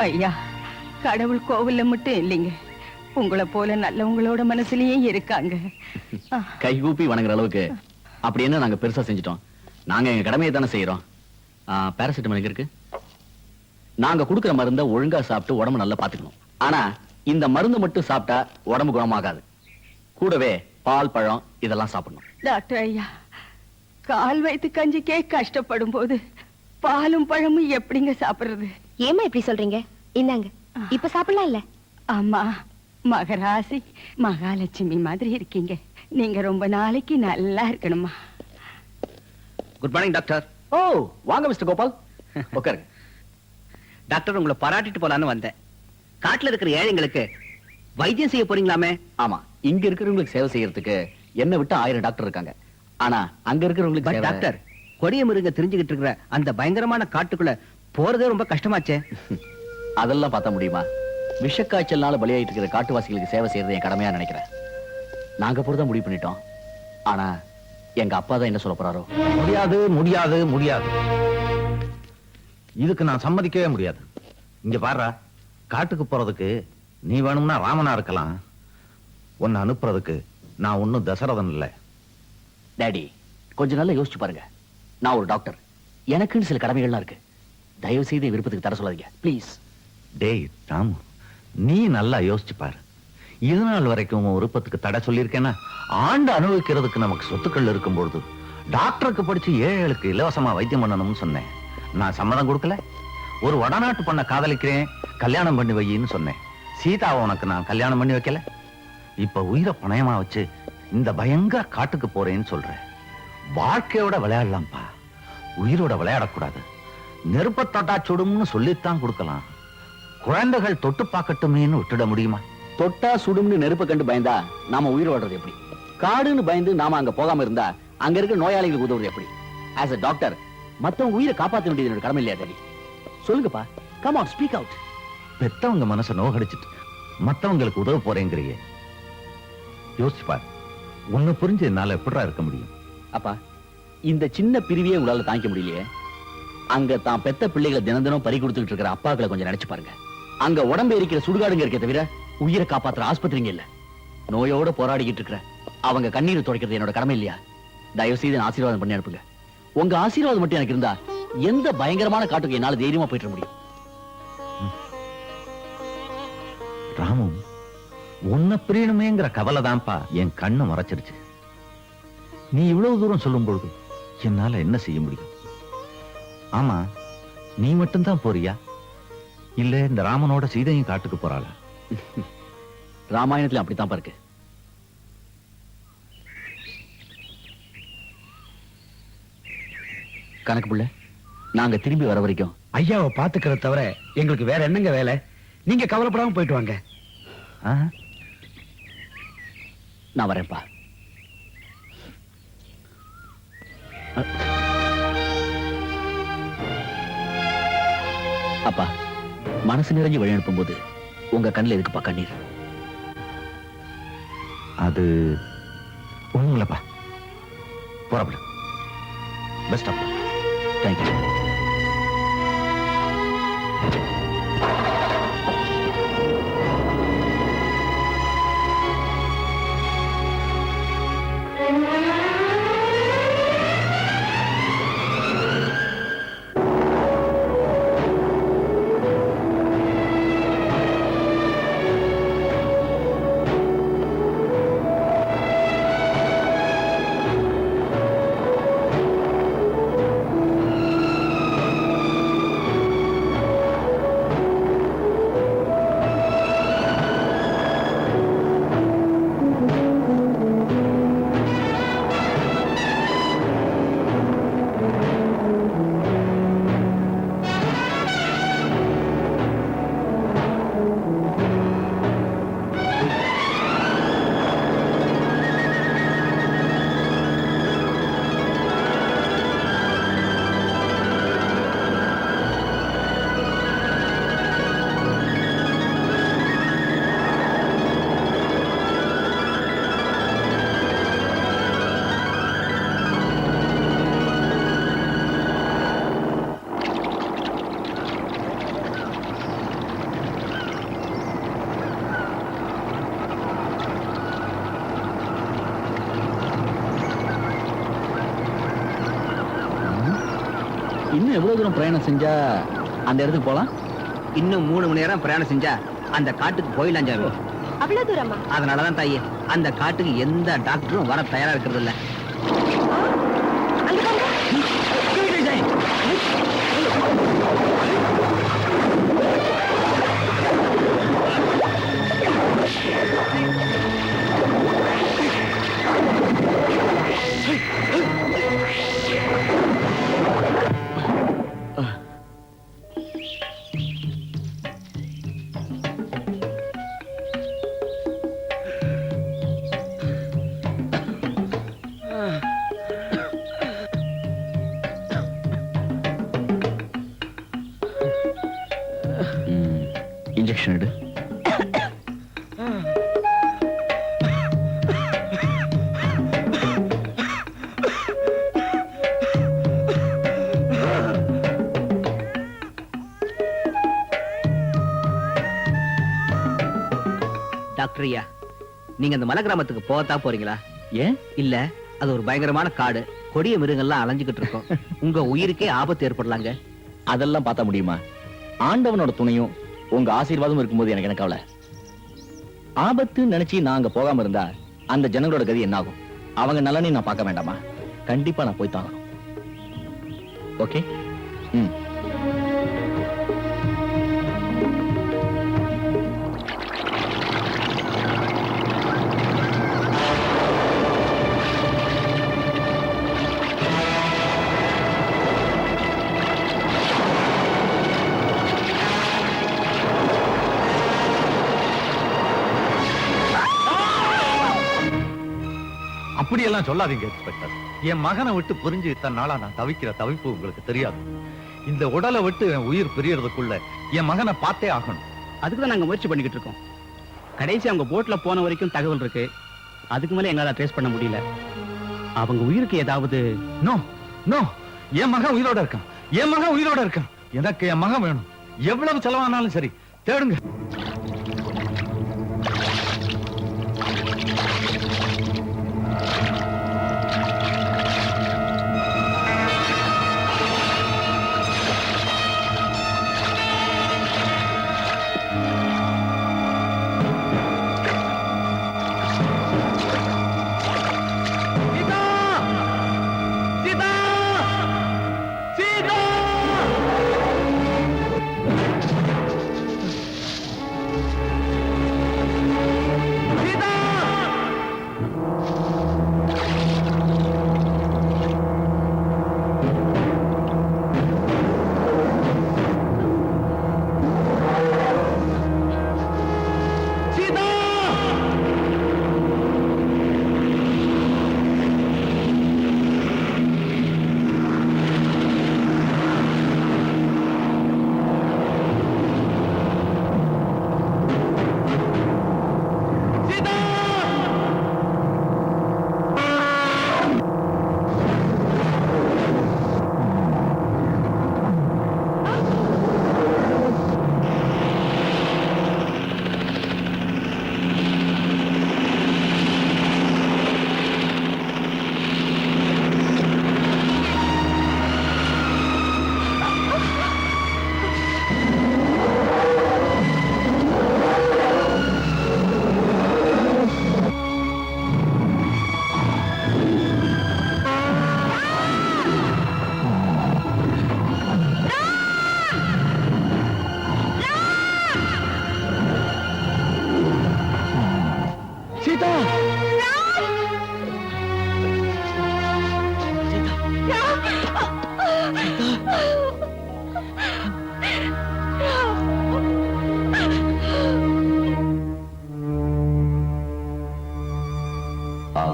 ஐயா, கடவுள் கோவில்ல மட்டும் இல்லைங்க, உங்களை போல நல்லவங்களோட மனசுலயும் இருக்காங்க. கைகூப்பி வணங்குற அளவுக்கு அப்படி என்ன நாங்க பெருசா செஞ்சிட்டோம்? நாங்க எங்க கடமையை தானே செய்யறோம். பாராசிட்டமால் இருக்கு. நாங்க கொடுக்கிற மருந்தை ஒழுங்கா சாப்பிட்டு உடம்பு நல்லா பாத்துக்கணும். ஆனா இந்த மருந்து மட்டும் சாப்பிட்டா உடம்பு குணமாகாது. கூடவே பால், பழம் இதெல்லாம் சாப்பிடணும். டாக்டர் ஐயா, கால் வயித்து கஞ்சிக்கே கஷ்டப்படும் போது பாலும் பழமும் எப்படிங்க சாப்பிடுறது? ஏமா இப்படி சொல்றீங்க? இந்தாங்க, இப்ப சாப்பிடலாம் இல்ல? ஆமா, மகராசி மகாலட்சுமி மாதிரி இருக்கீங்க. நீங்க ரொம்ப நாளைக்கு நல்லா இருக்கணுமா. Good morning doctor. ஓ, வாங்க மிஸ்டர் கோபால், உட்காருங்க. டாக்டர், உங்களை பாராட்டிட்டு போலான்னு வந்தேன். காட்டுல இருக்கிற ஏழைங்களுக்கு வைத்தியம் செய்ய போறீங்களாமே? ஆமா, இங்க இருக்கிறவங்களுக்கு சேவை செய்யறதுக்கு என்ன விட்டு 1000 டாக்டர் இருக்காங்க. ஆனா அங்க இருக்கிறவங்களுக்கு டாக்டர், கொடிய மிருங்க தெரிஞ்சுக்கிட்டு இருக்கிற அந்த பயங்கரமான காட்டுக்குள்ள போறதே ரொம்ப கஷ்டமாச்சே. அதெல்லாம் பார்த்தா முடியுமா? விஷக்காய்ச்சல்னால பலியாயிட்டு இருக்கிற காட்டுவாசிகளுக்கு சேவை செய்யறது என் கடமையா நினைக்கிறேன். நாங்க போறதா முடிவு பண்ணிட்டோம். ஆனா எங்க அப்பா தான் என்ன சொல்ல போறாரோ. முடியாது முடியாது முடியாது, இதுக்கு நான் சம்மதிக்கவே முடியாது. இங்க பாரு, காட்டுக்கு போறதுக்கு நீ வேணும்னா ராமனா இருக்கலாம். உன்னை அனுப்புறதுக்கு நான் ஒன்னும் தசரதன் இல்ல. டாடி, கொஞ்சம் நல்லா யோசிச்சு பாருங்க. நான் ஒரு டாக்டர், எனக்குன்னு சில கடமைகள்லாம் இருக்கு. தயவு செய்து விருப்பத்துக்கு தர சொல்லாதீங்க ப்ளீஸ். டேய் ராமு, நீ நல்லா யோசிச்சு பாரு. இது நாள் வரைக்கும் விருப்பத்துக்கு தடை சொல்லியிருக்கேன்னா, ஆண்டு அனுபவிக்கிறதுக்கு நமக்கு சொத்துக்கள் இருக்கும் பொழுது டாக்டருக்கு படிச்சு ஏழைகளுக்கு இலவசமா வைத்தியம் பண்ணணும்னு சொன்னேன். நான் சம்மதம் கொடுக்கல. ஒரு வடநாட்டு பண்ண காதலிக்கிறேன், கல்யாணம் பண்ணி வையின்னு சொன்னேன். சீதாவை உனக்கு நான் கல்யாணம் பண்ணி வைக்கல. இப்ப உயிரை பணயமா வச்சு இந்த பயங்கர காட்டுக்கு போறேன்னு சொல்றேன். வாழ்க்கையோட விளையாடலாம்ப்பா, உயிரோட விளையாடக்கூடாது. நெருப்ப தொட்டா சுடும்னு சொல்லித்தான் கொடுக்கலாம். குழந்தைகள் தொட்டு பார்க்கட்டுமேன்னு விட்டுட முடியுமா? தொட்டா சுடும்னு நெருப்ப கண்டு பயந்தா நாம உயிர் வாழ்றது எப்படி? காடுன்னு பயந்து நாம அங்க போகாம இருந்தா அங்க இருக்க நோயாளிகளுக்கு உதவுறது எப்படி? ஆஸ் a டாக்டர் மத்தவங்க உயிரை காப்பாற்ற வேண்டியது என்னோட கடமை இல்லையா டாடி? சொல்லுங்கப்பா, கம் ஆன், ஸ்பீக் அவுட். பெத்தவங்க மனசை நோகடிச்சிட்டு மத்தவங்களுக்கு உதவ போறேங்கிறியே. யோசிச்சு பாரு, ஒண்ணு புரிஞ்சு என்னால எப்படிடா இருக்க முடியும்? அப்பா, இந்த சின்ன பிரிவியே உங்களால தாங்கிக்க முடியலையே. அங்க தான் பெத்த பிள்ளைகளை தினம் தினம் பறி கொடுத்துட்டு இருக்கிற அப்பாக்களை கொஞ்சம் நினைச்சு பாருங்க. அங்க உடம்பு எரிக்கிற சுடுகாடுங்க இருக்கே தவிர உயிரை காப்பாத்துற ஆஸ்பத்திரிங்க இல்ல. நோயோட போராடிக்கிட்டு இருக்கிற அவங்க கண்ணீரை துடைக்கிறது என்னோட கடமை இல்லையா? தயவு செய்து ஆசீர்வாதம் பண்ணி அனுப்புங்க. உங்க ஆசீர்வாதம் மட்டும் எனக்கு இருந்தா எந்த பயங்கரமான காட்டுக்கு என்னால தைரியமா போயிட்டு முடியும். ராமு, உன்னை பிரியணுமேங்கிற கவலை தான்ப்பா என் கண்ணு மறைச்சிருச்சு. நீ இவ்வளவு தூரம் சொல்லும் பொழுது என்னால என்ன செய்ய முடியும்? ஆமா, நீ மட்டும்தான் போறியா? இல்ல இந்த ராமனோட சீதையும் காட்டுக்கு போறாளா? ராமாயணத்துல அப்படித்தான் இருக்கு. கணக்கு புள்ள, நாங்க திரும்பி வர வரைக்கும் ஐயாவை பாத்துக்கிறத தவிர எங்களுக்கு வேற என்னங்க வேலை? நீங்க கவலைப்படாம போயிட்டு வாங்க. ஆ? நான் வரேன்ப்பா. அப்பா, மனசு நிறைஞ்சு வழி அனுப்பும் போது உங்க கண்ணில் எதுக்குப்பா கண்ணீர்? அது ஒண்ணுங்களப்பா. போறப்பட பெஸ்ட் ஆஃப் லக். தேங்க்யூ. இன்னும் எவ்வளவு தூரம் பிரயாணம் செஞ்சா அந்த இடத்துக்கு போலாம்? இன்னும் 3 மணி நேரம் பிரயாணம் செஞ்சா அந்த காட்டுக்கு போயிடலாம் சாமி. அவ்வளவு தூரமா? அதனாலதான் தாயே அந்த காட்டுக்கு எந்த டாக்டரும் வர தயாரா இருக்கிறது இல்ல. அங்க பாருங்க. இன்ஜெக்ஷன் எடு. டாக்டர் ஐயா, நீங்க அந்த மலை கிராமத்துக்கு போகத்தான் போறீங்களா? ஏன்? இல்ல, அது ஒரு பயங்கரமான காடு, கொடிய மிருகங்கள்லாம் அலைஞ்சுகிட்டு இருக்கோம். உங்க உயிருக்கே ஆபத்து ஏற்படலாங்க. அதெல்லாம் பார்த்தா முடியுமா? ஆண்டவனோட துணையும் உங்க ஆசீர்வாதம் இருக்கும்போது எனக்கு என்ன கவலை? ஆபத்துன்னு நினைச்சு நான் அங்க போகாம இருந்தா அந்த ஜனங்களோட கதி என்ன ஆகும்? அவங்க நலனையும் நான் பார்க்க வேண்டாமா? கண்டிப்பா நான் போய் தாங்கணும். ஓகே? ம். அப்படியெல்லாம் சொல்லாதீங்க இன்ஸ்பெக்டர். என் மகனை விட்டு புரிஞ்சு இத்தனை நாளா நான் தவிக்கிற தவிப்பு உங்களுக்கு தெரியாது. இந்த உடலை விட்டு என் உயிர் பிரியறதுக்குள்ள என் மகனை பார்த்தே ஆகணும். அதுக்கு தான் நாங்க முயற்சி பண்ணிக்கிட்டு இருக்கோம். கடைசி அவங்க போட்ல போன வரைக்கும் தகவல் இருக்கு. அதுக்கு மேல எங்களால ட்ரேஸ் பண்ண முடியல. அவங்க உயிருக்கு ஏதாவது? நோ நோ, என் மகன் உயிரோட இருக்கான். என் மகன் உயிரோட இருக்கான். எனக்கு என் மகன் வேணும். எவ்வளவு செலவானாலும் சரி, தேடுங்க.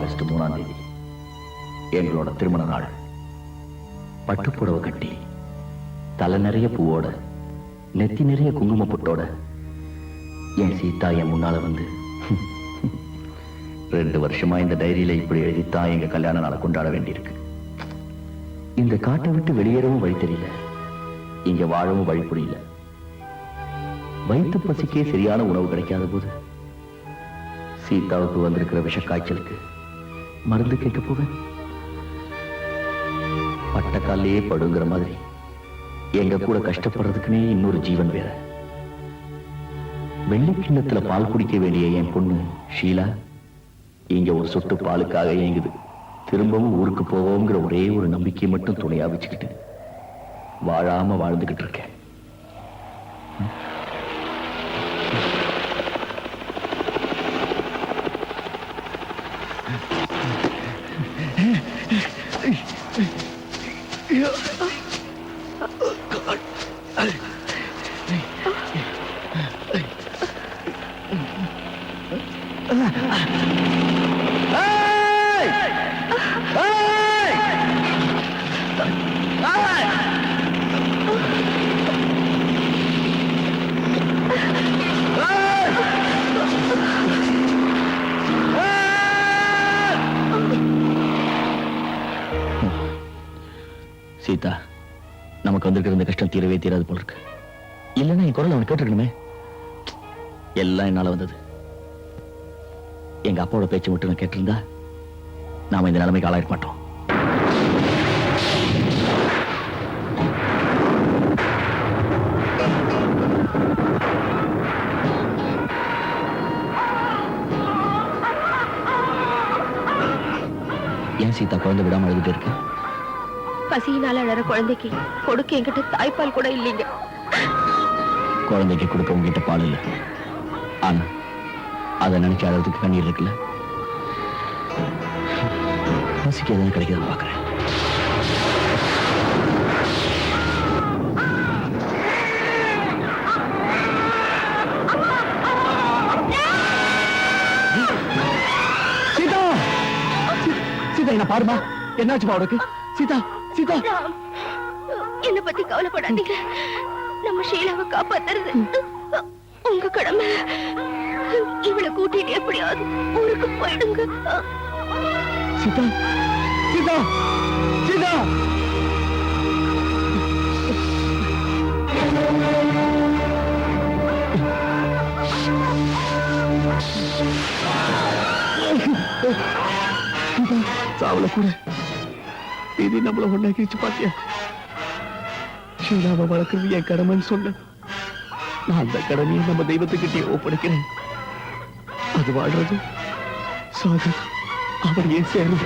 ஆகஸ்ட் 3ஆம் தேதி எங்களோட திருமண நாள். பட்டுப்புடவை கட்டி தலை நிறைய பூவோட நெத்தி நிறைய குங்கும பொட்டோட என் சீதா என் முன்னால வந்து 2 வருஷமா இந்த டைரியில இப்படி எழுதித்தான் எங்க கல்யாண நாளை கொண்டாட வேண்டியிருக்கு. இந்த காட்டை விட்டு வெளியேறவும் வழி தெரியல, இங்க வாழவும் வழி புரியல. வயிற்று பசிக்கே சரியான உணவு கிடைக்காத போது சீதாவுக்கு வந்திருக்கிற விஷக்காய்ச்சலுக்கு மருந்து கேட்க போவேன். பட்டக்காலையே படுங்கிற மாதிரி எங்க கூட கஷ்டப்படுறதுக்குன்னே இன்னொரு ஜீவன் வேற. வெள்ளி கிண்ணத்துல பால் குடிக்க வேண்டிய என் பொண்ணு ஷீலா இங்க ஒரு சொட்டு பாலுக்காக ஏங்குது. திரும்பவும் ஊருக்கு போவோங்கிற ஒரே ஒரு நம்பிக்கையை மட்டும் துணையா வச்சுக்கிட்டு வாழாம வாழ்ந்துகிட்டு இருக்கேன். சீதா, நமக்கு வந்திருக்கிற இந்த கஷ்டம் தீரவே தீராது போல இருக்கு. இல்லைன்னா என் குரல் அவன் கேட்டிருக்கணுமே. எல்லாம் என்னால வந்தது. எங்க அப்பாவோட பேச்சு மட்டும் நான் கேட்டிருந்தா நாம இந்த நிலைமைக்கு ஆளாயிருக்க மாட்டோம். ஏன் சீதா குழந்தை விடாம அழுதுட்டு இருக்கு? பசியினால அழற குழந்தைக்கு கொடுக்க என்கிட்ட தாய்ப்பால் கூட இல்லைங்க. குழந்தைக்கு கொடுக்க உங்ககிட்ட பால் இல்ல, ஆனா அதை நினைச்சு அழறதுக்கு கண்ணீர் இருக்குல்ல. பசிக்கு எதாவது கிடைக்குதுன்னு பாக்குறேன். சீதா, சீதா என்ன பாருமா, என்னாச்சுமா அவருக்கு? சீதா, சீதா, என்ன பத்தி கவலைப்படாதீங்க. நம்ம ஷீலாவை காப்பாத்துறது உங்க கடமை. இவளை கூட்டிட்டு எப்படியாவது ஊருக்கு போயிடுங்க. சீதா, சீதா, சீதா. சாவல கூட இது நம்மள ஒண்ணா கிழிச்சு பாத்தியா? ஷீலாவை வளர்க்கறது என் கடமைன்னு சொன்ன நான் அந்த கடமையை நம்ம தெய்வத்துக்கிட்டே ஒப்படைக்கிறேன். அது வாழ்றது சாகு அவர் ஏன் சேரும்.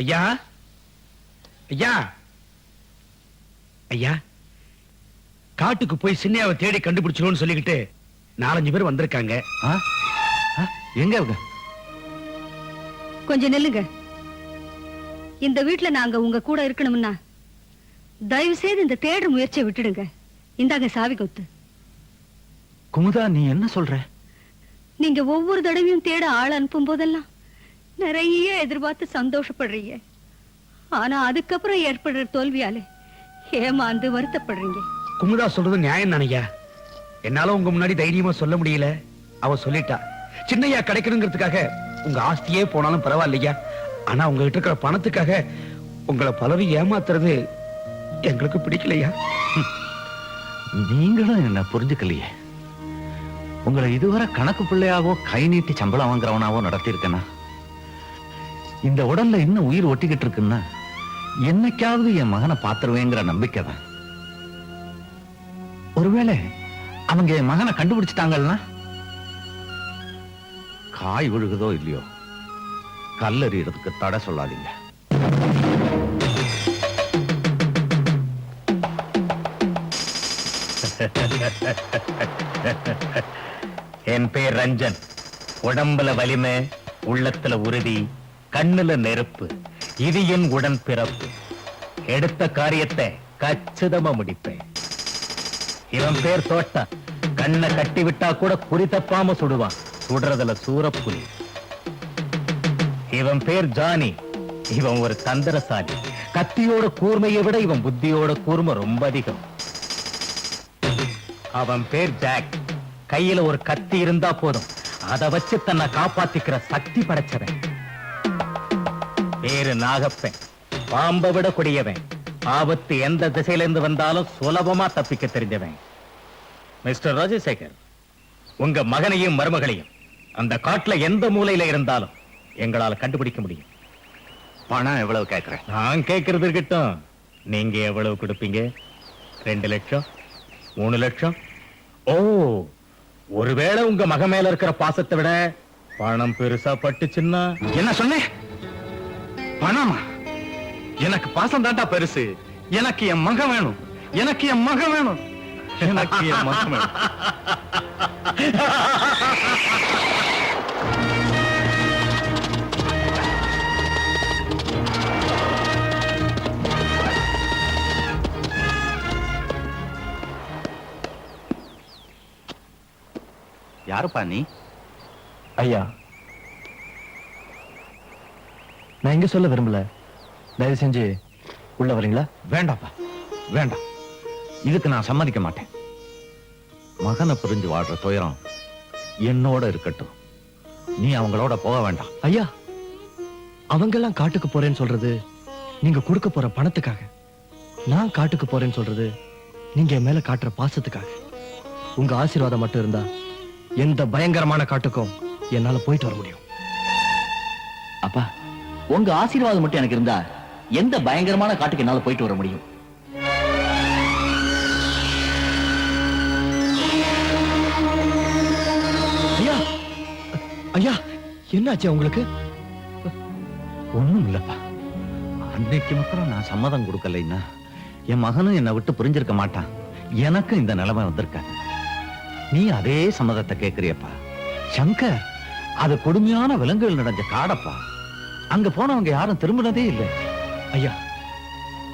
ஐயா ஐயா ஐயா, காட்டுக்கு போய் சின்னையாவை தேடி கண்டுபிடிச்சிருவோம்னு சொல்லிக்கிட்டு 4-5 பேர் வந்திருக்காங்க. ஆ? ஆ? எங்க அவங்க? கொஞ்சம் நில்லுங்க. இந்த வீட்டுல நாங்க உங்க கூட இருக்கணும்னா தயவு செய்து இந்த தேடுற முயற்சியை விட்டுடுங்க. இந்தாங்க சாவி கொத்து. குமுதா, நீ என்ன சொல்ற? நீங்க ஒவ்வொரு தடவையும் தேட ஆள் அனுப்பும் போதெல்லாம் நிறைய எதிர்பார்த்து சந்தோஷப்படுறீங்க. ஆனா அதுக்கப்புறம் ஏற்படுற தோல்வியால ஏமாந்து வருத்தப்படுறீங்க. குமுதா சொல்றது நியாயம் தானையா. என்னால உங்க முன்னாடி தைரியமா சொல்ல முடியல. அவ சொல்லிட்டா. சின்னையா கிடைக்கணுங்கிறதுக்காக உங்க ஆஸ்தியே போனாலும் பரவாயில்லையா, ஆனா உங்ககிட்ட இருக்கிற பணத்துக்காக உங்களை பலரும் ஏமாத்துறது எங்களுக்கு பிடிக்கலையா. நீங்களும் என்ன புரிஞ்சுக்கலையே. உங்களை இதுவரை கணக்கு பிள்ளையாவோ கை நீட்டி சம்பளம் வாங்குறவனாவோ நடத்திருக்கேனா? இந்த உடல்ல இன்னும் உயிர் ஒட்டிக்கிட்டு இருக்குன்னா என்னைக்காவது என் மகனை பாத்துருவேங்கிற நம்பிக்கை தான். ஒருவேளை அவங்க என் மகனை கண்டுபிடிச்சிட்டாங்கன்னா, காய் விழுகுதோ இல்லையோ கல்லறியறதுக்கு தடை சொல்லாதீங்க. என் பேர் ரஞ்சன். உடம்புல வலிமை, உள்ளத்துல உறுதி, கண்ணுல நெருப்பு. இது என் உடன் பிறப்பு. எடுத்த காரியத்தை கச்சிதமா முடிப்பேன். இவன் பேர் தோட்டா. கண்ணை கட்டி விட்டா கூட குறி தப்பாம சுடுவான். சுடுறதுல சூரப்புலி. இவன் பேர் ஜானி. இவன் ஒரு தந்திரசாலி. கத்தியோட கூர்மையை விட இவன் புத்தியோட கூர்மை ரொம்ப அதிகம். அவன் பேர் ஜாக். கையில ஒரு கத்தி இருந்தா போதும், அதை வச்சு தன்னை காப்பாத்திக்கிற சக்தி படைச்சவன். பேரு நாகப்பன். பாம்பை விட கொடியவன். ஆபத்து எந்த திசையில இருந்து வந்தாலும் சுலபமா தப்பிக்க தெரிஞ்சவன். மிஸ்டர் ராஜசேகர், உங்க மகனையும் மருமகளையும் அந்த காட்டுல எந்த மூலையில இருந்தாலும் எங்களால கண்டுபிடிக்க முடியும். பணம் எவ்வளவு கேட்கிறேன்? நான் கேட்கறது இருக்கட்டும். நீங்க எவ்வளவு கொடுப்பீங்க? 2 லட்சம், 3 லட்சம்? ஓ, ஒருவேளை உங்க மக மேல இருக்கிற பாசத்தை விட பணம் பெருசா பட்டுச்சுன்னா? என்ன சொன்னேன்? பணமா? எனக்கு பாசம் தாண்டா பெருசு. எனக்கு என் மகன் வேணும். எனக்கு என் மகன் வேணும். எனக்கு என் மகன் வேணும். யாருப்பா நீ? ஐயா, நான் எங்க சொல்ல விரும்பல. தயவு செஞ்சு உள்ள வரீங்களா? வேண்டாப்பா, வேண்டாம். இதுக்கு நான் சம்மதிக்க மாட்டேன். மகனை புரிஞ்சு வாழ்ற துயரம் என்னோட இருக்கட்டும். நீ அவங்களோட போக வேண்டாம். ஐயா, அவங்கெல்லாம் காட்டுக்கு போறேன்னு சொல்றது நீங்க கொடுக்க போற பணத்துக்காக. நான் காட்டுக்கு போறேன்னு சொல்றது நீங்க என் மேல காட்டுற பாசத்துக்காக. உங்க ஆசீர்வாதம் மட்டும் இருந்தா எந்த பயங்கரமான காட்டுக்கும் என்னால போயிட்டு வர முடியும். அப்பா, உங்க ஆசீர்வாதம் மட்டும் எனக்கு இருந்தா எந்த பயங்கரமான காட்டுக்கு என்னால போயிட்டு வர முடியும். ஐயா, ஐயா, என்னாச்சு உங்களுக்கு? ஒண்ணும் இல்லப்பா. அன்னைக்கு மாத்திரம் நான் சம்மதம் கொடுக்கலைன்னா என் மகனும் என்னை விட்டு புரிஞ்சிருக்க மாட்டான். எனக்கு இந்த நிலைமை வந்திருக்க. நீ அதே சம்மதத்தை கேட்கிறியப்பா. சங்கர், அது கொடுமையான விலங்குகள் நடந்த காடப்பா. அங்க போனவங்க யாரும் திரும்பினதே இல்லை. ஐயா,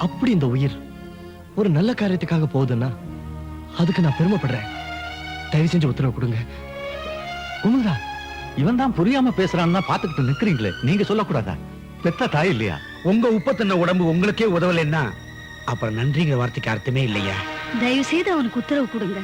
அப்படி இந்த உயிர் ஒரு நல்ல காரியத்துக்காக போகுதுன்னா அதுக்கு நான் பெருமைப்படுறேன். தயவு செஞ்சு உத்தரவு கொடுங்க. உண்மைதா, இவன் தான் புரியாம பேசுறான்னா பாத்துக்கிட்டு நிக்கிறீங்களே, நீங்க சொல்லக்கூடாதா? பெத்த தாய் இல்லையா? உங்க உப்பத்தன்ன உடம்பு உங்களுக்கே உதவலைன்னா அப்புறம் நன்றிங்கிற வார்த்தைக்கு அர்த்தமே இல்லையா. தயவு செய்து அவனுக்கு உத்தரவு கொடுங்க.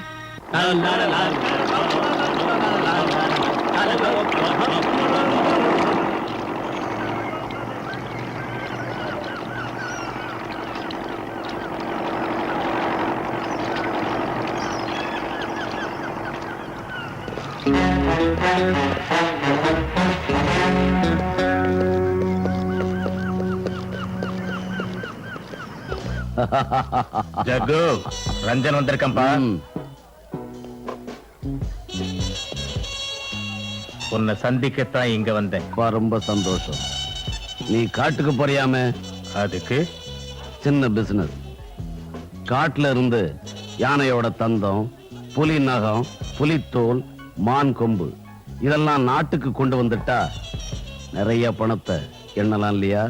ஜக்கு, ரஞ்சன் வந்திருக்கம்பா. உன்னை சந்திக்கத்தான் இங்க வந்தேன். ரொம்ப சந்தோஷம். நீ காட்டுக்கு போறியாமே? அதுக்கு சின்ன பிசினஸ். காட்டுல இருந்து யானையோட தந்தம், புலி நகம், புலித்தோல், மான் கொம்பு இதெல்லாம் நாட்டுக்கு கொண்டு வந்துட்டா நிறைய பணத்தை எண்ணலாம் இல்லையா?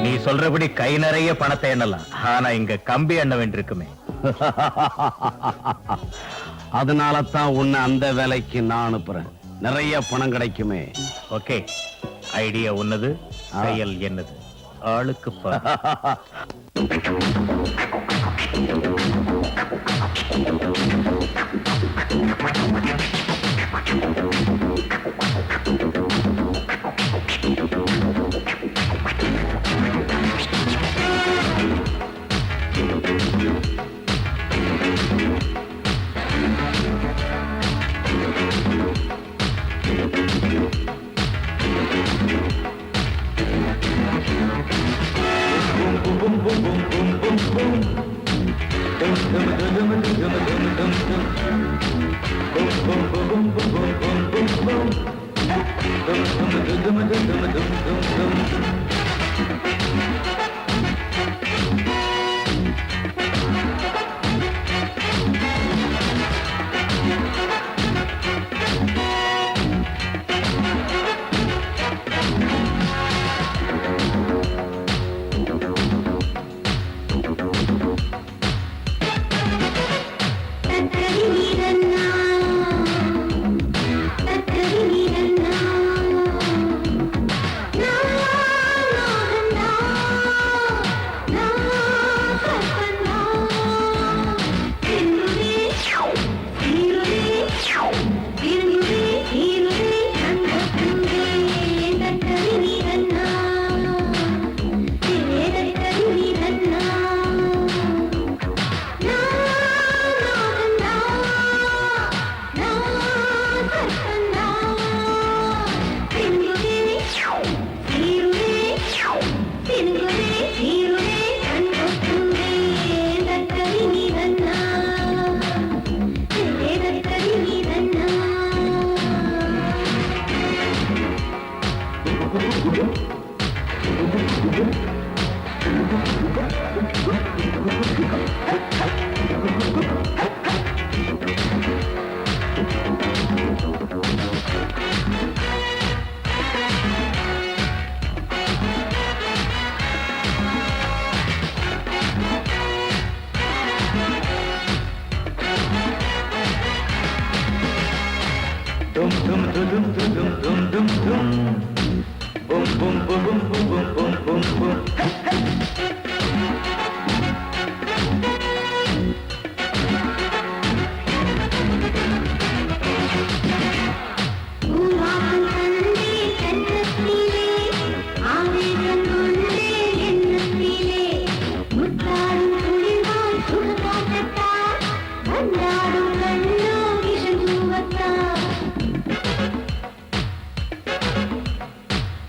நீ சொல்றபடி கை நிறைய பணத்தை எண்ணலாம். ஆனா இங்க கம்பி எண்ண வேண்டியிருக்குமே. அதனால தான் உன்னை அந்த வேலைக்கு நான் அனுப்புறேன். நிறைய பணம் கிடைக்குமே. ஓகே, ஐடியா உன்னது, செயல் என்னது? ஆளுக்கு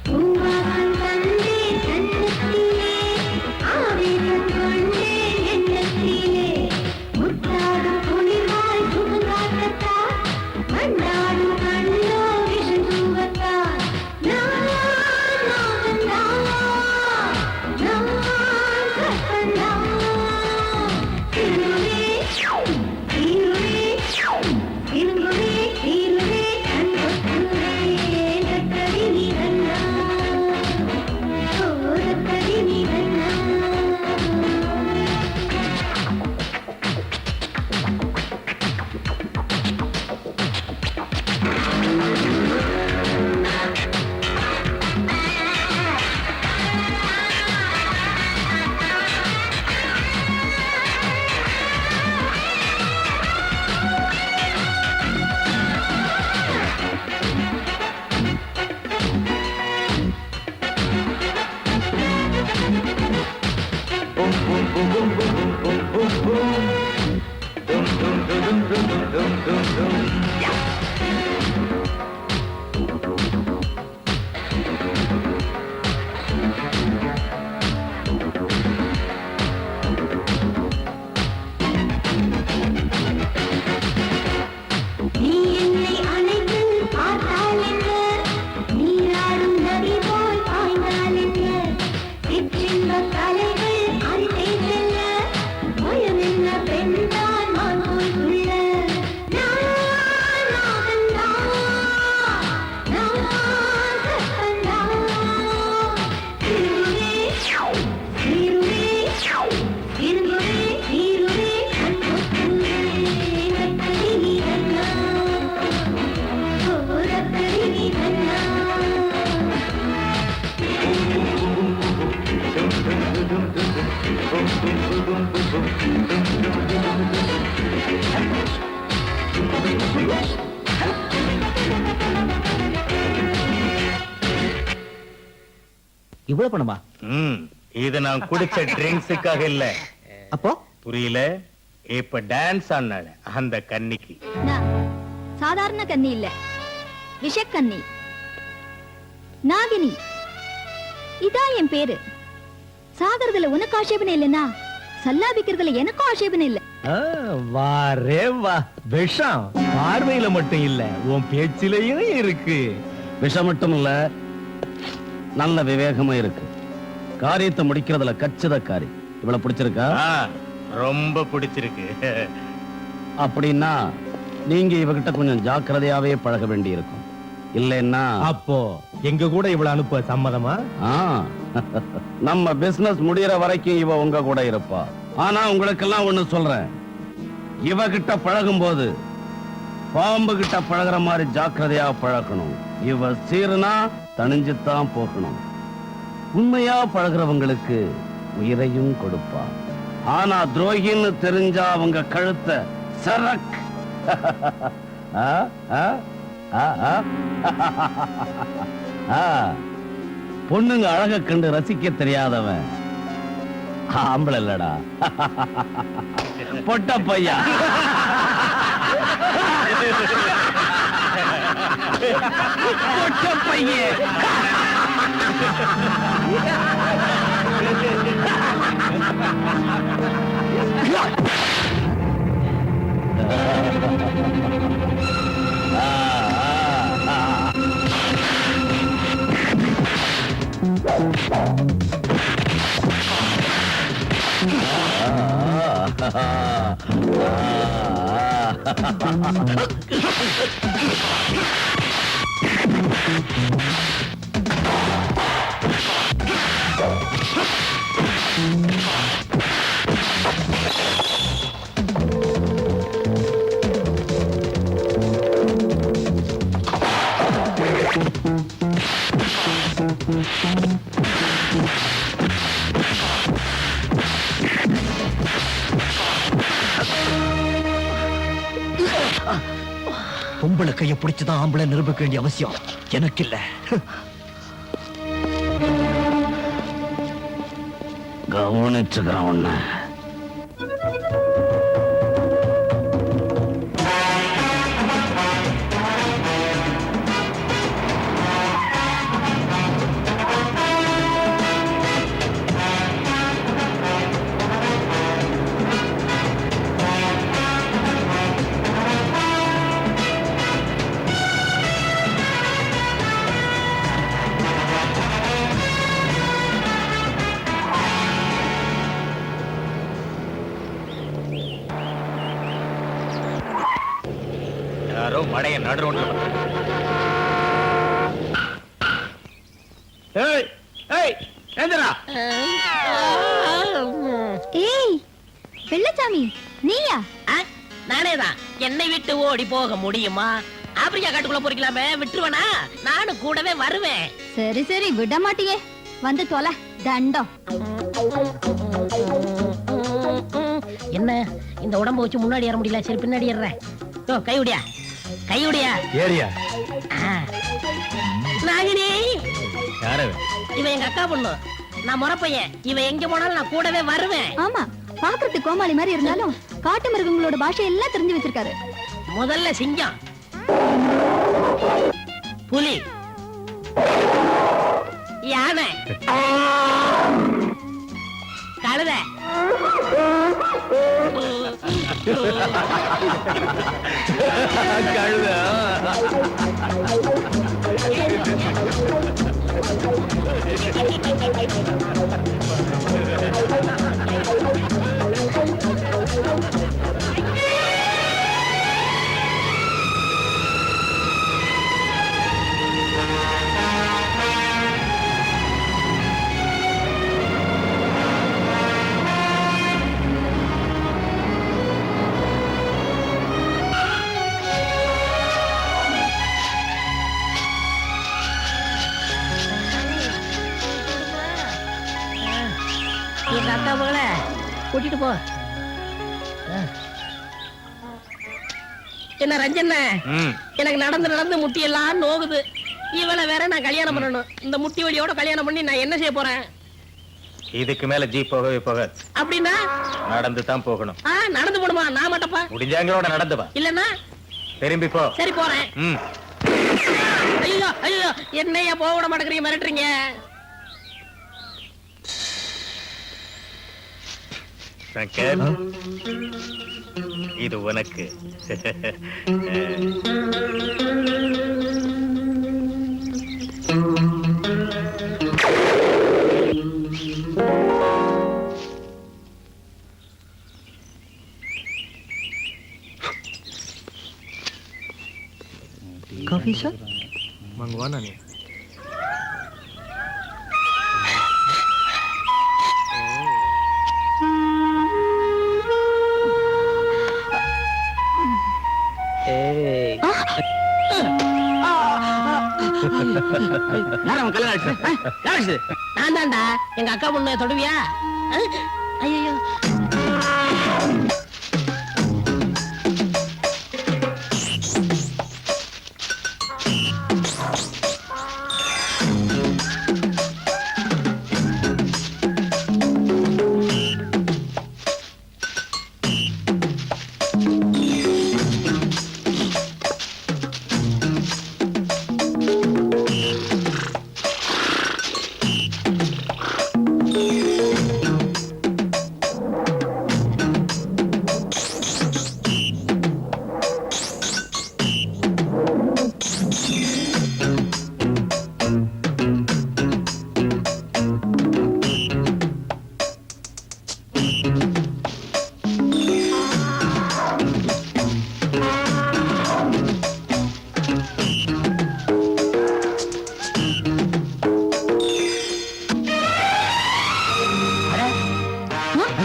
பூவாசம் தந்தே கண்ணத்திலே நீ என்னை அழைத்து பார்த்தால் என்ன, நீராடும் நதி போல் பாய்ந்தால் என்ன, சிற்றின்பக் கலைகள் அருகே செல்ல, பயம் என்ன பெண்தான் மான் போல் துள்ள. நான் நாகந்தான், நான் கற்பந்தான். திரும்புவே, சீருவே, திரும்புவே, சீருவே, கண் கொத்துவே, கற்பனை நீ கண்ணா, ஓ ரத்தனை நீ கண்ணா. இவ்வளவு பணமா? இது நான் குடிச்ச ட்ரிங்க்ஸுக்காக இல்ல. அப்போ புரியல? இப்ப டான்ஸ் ஆனால அந்த கன்னிக்கு. நான் சாதாரண கன்னி இல்ல, விஷக்கன்னி, நாகினி. இதான் என் பேரு. சாகறதுல உனக்கு ஆட்சேபனை இல்லைன்னா சல்லாபிக்கிறதுல எனக்கும் ஆட்சேபனை இல்ல. வாரே வா, விஷம் பார்வையில மட்டும் இல்ல, உன் பேச்சிலையும் இருக்கு. விஷம் மட்டும் இல்ல, நல்ல விவேகமும் இருக்கு. காரியத்தை முடிக்கிறதுல கச்சிதக்காரி. இவ்வளவு பிடிச்சிருக்கா? ரொம்ப பிடிச்சிருக்கு. அப்படின்னா நீங்க இவகிட்ட கொஞ்சம் ஜாக்கிரதையாவே பழக வேண்டி இருக்கும். இல்லைன்னா அப்போ எங்க கூட இவ்வளவு அனுப்ப சம்மதமா? ஆ, நம்ம பிசினஸ் முடியற வரைக்கும் இவ உங்க கூட இருப்பா. ஆனா உங்களுக்கெல்லாம் ஒண்ணு சொல்றேன், இவகிட்ட பழகும் போது பாம்பு கிட்ட பழகுற மாதிரி ஜாக்கிரதையா பழக்கணும். இவ சீருனா தணிஞ்சுத்தான் போகணும். உண்மையா பழகுறவங்களுக்கு உயிரையும் கொடுப்பா. ஆனா துரோகின்னு தெரிஞ்சா அவங்க கழுத்தை சரக். ஆ, ஆ, ஆ, ஆ. ஆ, பொண்ணுங்க அழக கண்டு ரசிக்க தெரியாதவன் ஆம்பளை இல்லடா, பொட்ட பையா. பொட்ட பையன். பொம்பளை கைய பிடிச்சுதான் ஆம்பளை நிரூபிக்க வேண்டிய அவசியம் எனக்கு இல்ல. கவனிச்சுக்கிறேன் உன்ன. யாரோ மடைய நடு ரோட்ல ஏய் வெள்ளச்சாமி, நீயா? நானேதான். என்னை விட்டு ஓடி போக முடியுமா? ஆப்பிரிக்கா காட்டுக்குள்ள போறீங்களாமே, விட்டுருவனா? நானும் கூடவே வருவேன். சரி சரி, விட மாட்டியே. வந்து தொலை, தண்டம். என்ன இந்த உடம்ப வச்சு முன்னாடி ஏற முடியல, சரி பின்னாடி ஏறேன். கையுடியா, கையுடியா. ஏரியா நாகினி, யாரு? இவன் எங்க அக்கா பொண்ணு, நான் முறப்பையன். இவன் எங்க போனாலும் நான் கூடவே வருவேன். ஆமா, பாக்குறதுக்கு கோமாளி மாதிரி இருந்தாலும் காட்டு மிருகங்களோட பாஷை எல்லாம் தெரிஞ்சு வச்சிருக்காரு. முதல்ல சிங்கம், புலி, யானை, கழுதை, எங்க அக்கா மகளை கூட்டிட்டு போ. என்ன ரஞ்சன்ன, எனக்கு நடந்து நடந்து முட்டி எல்லாம் நோகுது. இவளை வேற நான் கல்யாணம் பண்ணணும். இந்த முட்டி வலியோட கல்யாணம் பண்ணி நான் என்ன செய்ய போறேன்? இதுக்கு மேல ஜீப் போகவே போகாது. அப்படின்னா நடந்து தான் போகணும். நடந்து போடுமா? நான் மாட்டப்பா. முடிஞ்சாங்களோட நடந்து வா. இல்லன்னா திரும்பி போ. சரி போறேன். ஐயோ ஐயோ, என்னையா போக விட மாட்டேங்கிறீங்க, மிரட்டுறீங்க. சங்கர், இது உனக்கு. कॉफी सर मंगवाना नहीं நான் தான்டா. எங்க அக்கா பொண்ணு தொடுவியா? ஐயோ,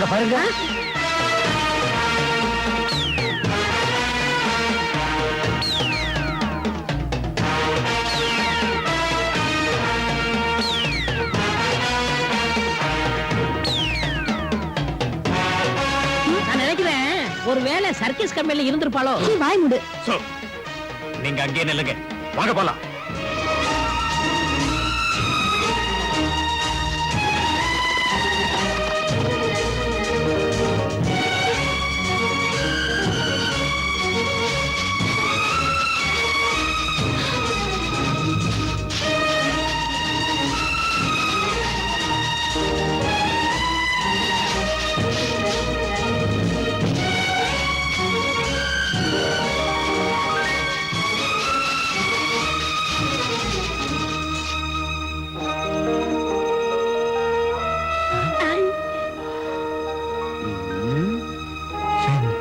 பாருங்க. நான் நினைக்கிறேன் ஒருவேளை சர்க்கஸ் கம்பெனில இருந்திருப்பாளோ. வாய் முடு. நீங்க அங்கேயே நில்லுங்க, வாங்க போலாம்.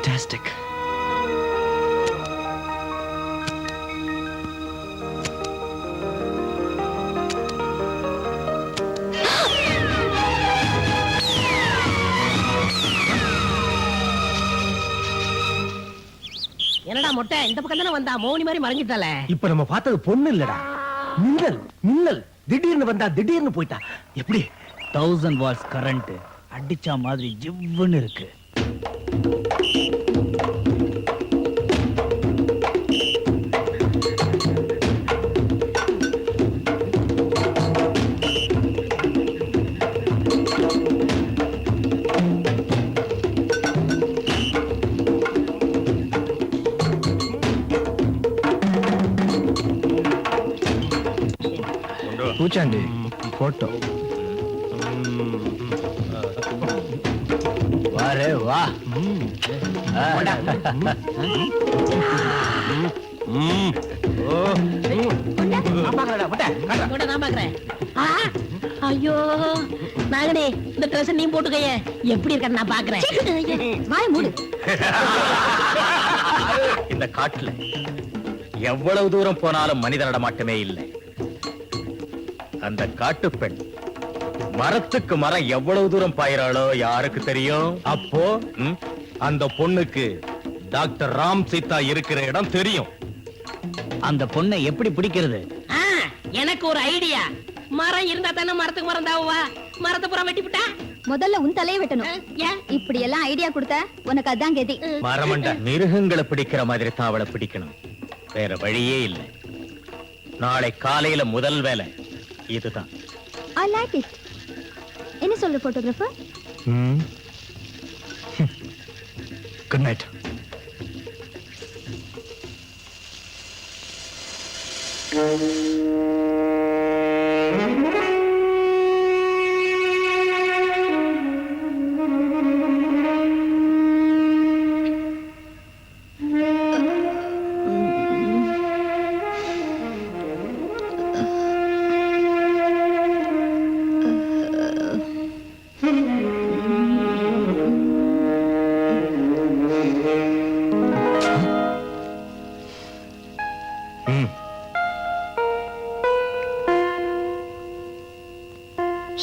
Fantastic. என்னடா மொட்டை, இந்த பக்கம் தானே வந்தா? மௌனி மாதிரி மறைஞ்சிட்டால. இப்ப நம்ம பார்த்தது பொண்ணு இல்லடா, மின்னல். மின்னல் திடீர்னு வந்தா திடீர்னு போயிட்டா. எப்படி 1000 வாட்ஸ் கரண்ட் அடிச்சா மாதிரி ஜிவ்வுன்னு இருக்கு. பூச்சாண்டி போட்டோ வாரே வா கூட நான் பாக்குறேன். ஆ, ஐயோ நாகனே, இந்த ட்ரெஸ் நீ போட்டுக்கைய எப்படி இருக்க நான் பாக்குறேன். வாய் மூடு. இந்த காட்டுல எவ்வளவு தூரம் போனாலும் மனித நடமாட்டமே இல்லை. அந்த காட்டு பெண் மரத்துக்கு மரம் எவ்வளவு தூரம் பாயிறாளோ யாருக்கு தெரியும்? அப்போ அந்த பொண்ணுக்கு டாக்டர் ராம் சீதா இருக்கிற இடம் தெரியும். அந்த பொண்ணை எப்படி பிடிக்கிறது? ஆ, எனக்கு ஒரு ஐடியா. மரம் இருந்தா தானே மரத்துக்கு மரம் தாவா. மரத்தை புறம் வெட்டிவிட்டா முதல்ல உன் தலையை வெட்டணும். ஏன் இப்படி எல்லாம் ஐடியா கொடுத்த உனக்கு அதான் கதி. மரமண்ட மிருகங்களை பிடிக்கிற மாதிரி தான் அவளை பிடிக்கணும். வேற வழியே இல்லை. நாளை காலையில முதல் வேலை இதுதான். I like it. என்ன சொல்ற போட்டோகிராஃபர்? Good night.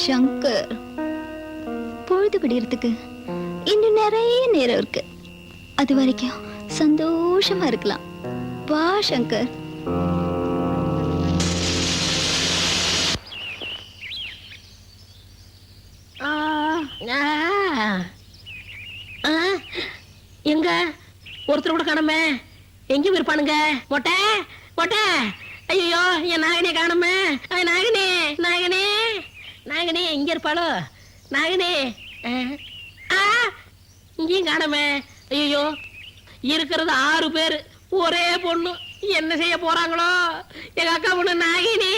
சங்கர், பொழுது விடியறதுக்கு இன்னும் நிறைய நேரம் இருக்கு. அது வரைக்கும் சந்தோஷமா இருக்கலாம். வா சங்கர். எங்க ஒருத்தர் கூட காணுமே. எங்க இருப்பானுங்க? மொட்டை மொட்டை, ஐயோ என் நாகனே காணுமே. நாகனே நாகனே நாகனே எங்க இருப்பாளோ? நாகனே இங்கேயும் காணுமே. ஐயோ இருக்கிறது 6 பேரு, ஒரே பொண்ணு. என்ன செய்ய போறாங்களோ எங்க அக்கா பொண்ணு நாகினி.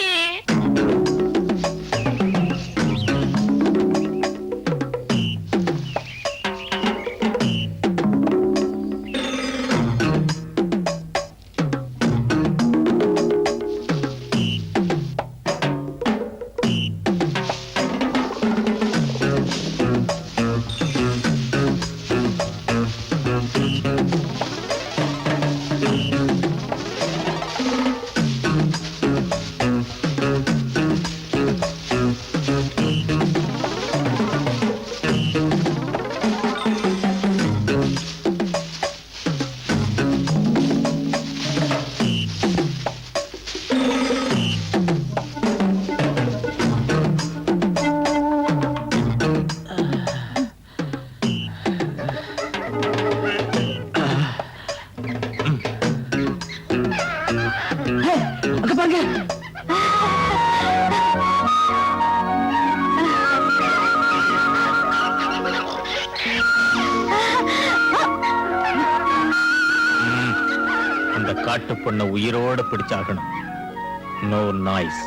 அந்த காட்டு பொண்ணை உயிரோட பிடிச்சாகணும். No noise.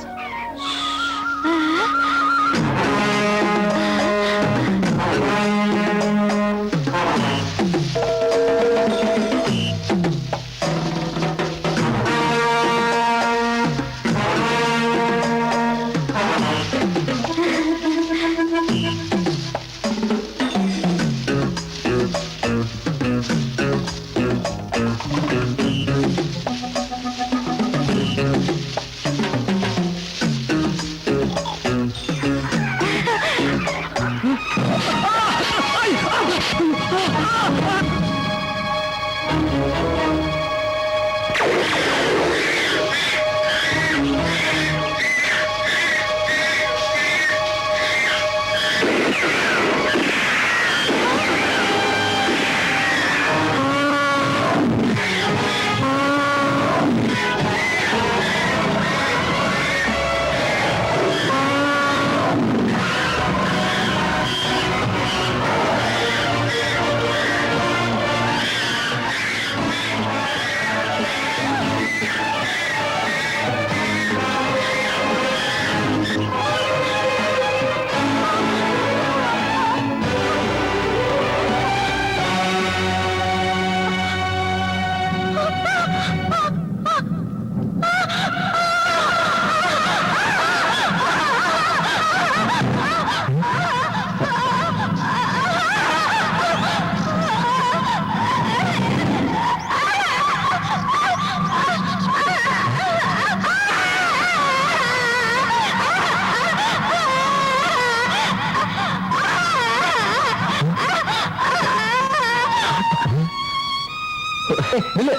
ஏய் நில்லு.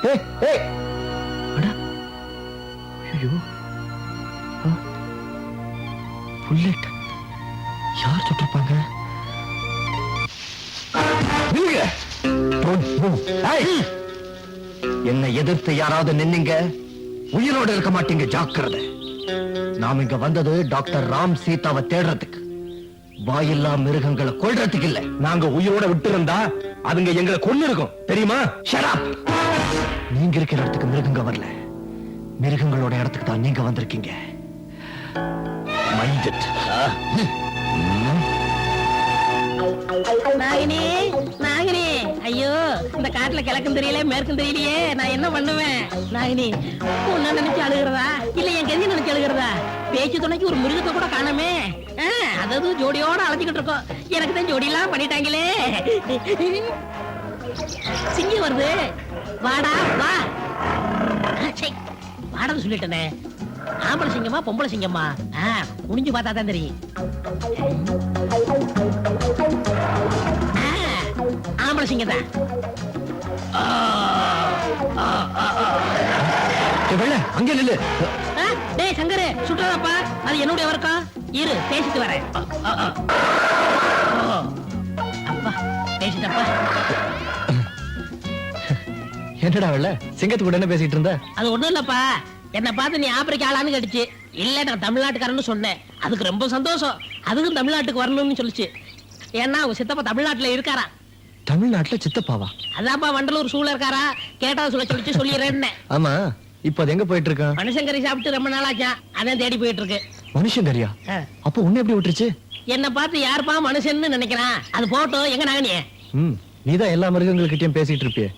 ஏய் ஏய் அட ஐயோ புல்லட் யார் சுட்டிருப்பாங்க? நில்லுங்க. ஏய், என்னை எதிர்த்து யாராவது நின்னீங்க உயிரோட இருக்க மாட்டீங்க, ஜாக்கிரதை. நாம் இங்க வந்தது டாக்டர் ராம் சீதாவை தேடுறதுக்கு, வாயில்லா மிருகங்களை கொல்றதுக்கு இல்ல. நாங்க உயிரோட விட்டு இருந்தா அதுங்க எங்களை கொன்னு இருக்கும், தெரியுமா? Shut up. நீங்க இருக்கிற இடத்துக்கு மிருகங்க வரல, மிருகங்களோட இடத்துக்கு தான் நீங்க வந்திருக்கீங்க. Mind it. நாகினி நாகினி, ஐயோ இந்த காட்டுல கிழக்கும் தெரியல மேற்கும் தெரியலையே, நான் என்ன பண்ணுவேன்? நாகினி, உன்ன நினைச்சு அழுகிறதா இல்ல என் கெதி நினைச்சு அழுகிறதா? பேச்சு துணைக்கு ஒரு மிருகத்தை கூட காணாமே. அதாவது ஜோடியோட அழைச்சிக்கிட்டு இருக்கோம், எனக்கு தான் ஜோடி எல்லாம் பண்ணிட்டாங்களே. சிங்கம் வருது, வாடா வா. வாடன்னு சொல்லிட்டேனே. ஆம்பளை சிங்கமா பொம்பளை சிங்கமா? முடிஞ்சு பார்த்தா தான் தெரியும். ஆம்பளை சிங்கம் தான். அங்க நில்லு. டேய் சங்கரு, சுட்டுறாப்பா, அது என்னுடைய வர்க்கம். இரு பேசிட்டு வரேன். அப்பா பேசிட்டப்பா. என்னடா வெள்ள சிங்கத்து கூட என்ன பேசிட்டு இருந்த? அது ஒண்ணும் இல்லப்பா, என்ன பார்த்து நீ ஆப்பிரிக்கா ஆளான்னு கேட்டுச்சு. இல்ல நான் தமிழ்நாட்டுக்காரன்னு சொன்னேன். அதுக்கு ரொம்ப சந்தோஷம், அதுக்கும் தமிழ்நாட்டுக்கு வரணும்னு சொல்லுச்சு. ஏன்னா அவங்க சித்தப்பா தமிழ்நாட்டுல இருக்காரா. தமிழ்நாட்டுல சித்தப்பாவா? அதான்ப்பா வண்டலூர் சூழ இருக்காரா. கேட்டா சொல்லிச்சு சொல்லிடுறேன்னு. ஆமா, இப்ப அது எங்க போயிட்டு இருக்கான்? மனுஷங்கறி சாப்பிட்டு ரொம்ப நாளாச்சா, அதான் தேடி போயிட்டு இருக்கு. மனுஷங்கரியா? அப்ப உன்னை எப்படி விட்டுருச்சு? என்ன பார்த்து யாருப்பா மனுஷன்னு நினைக்கிறான். அது போட்டோம், எங்க நாகனே? நீதான் எல்லா மிருகங்கள்கிட்டயும் பேசிட்டு இருப்பிய,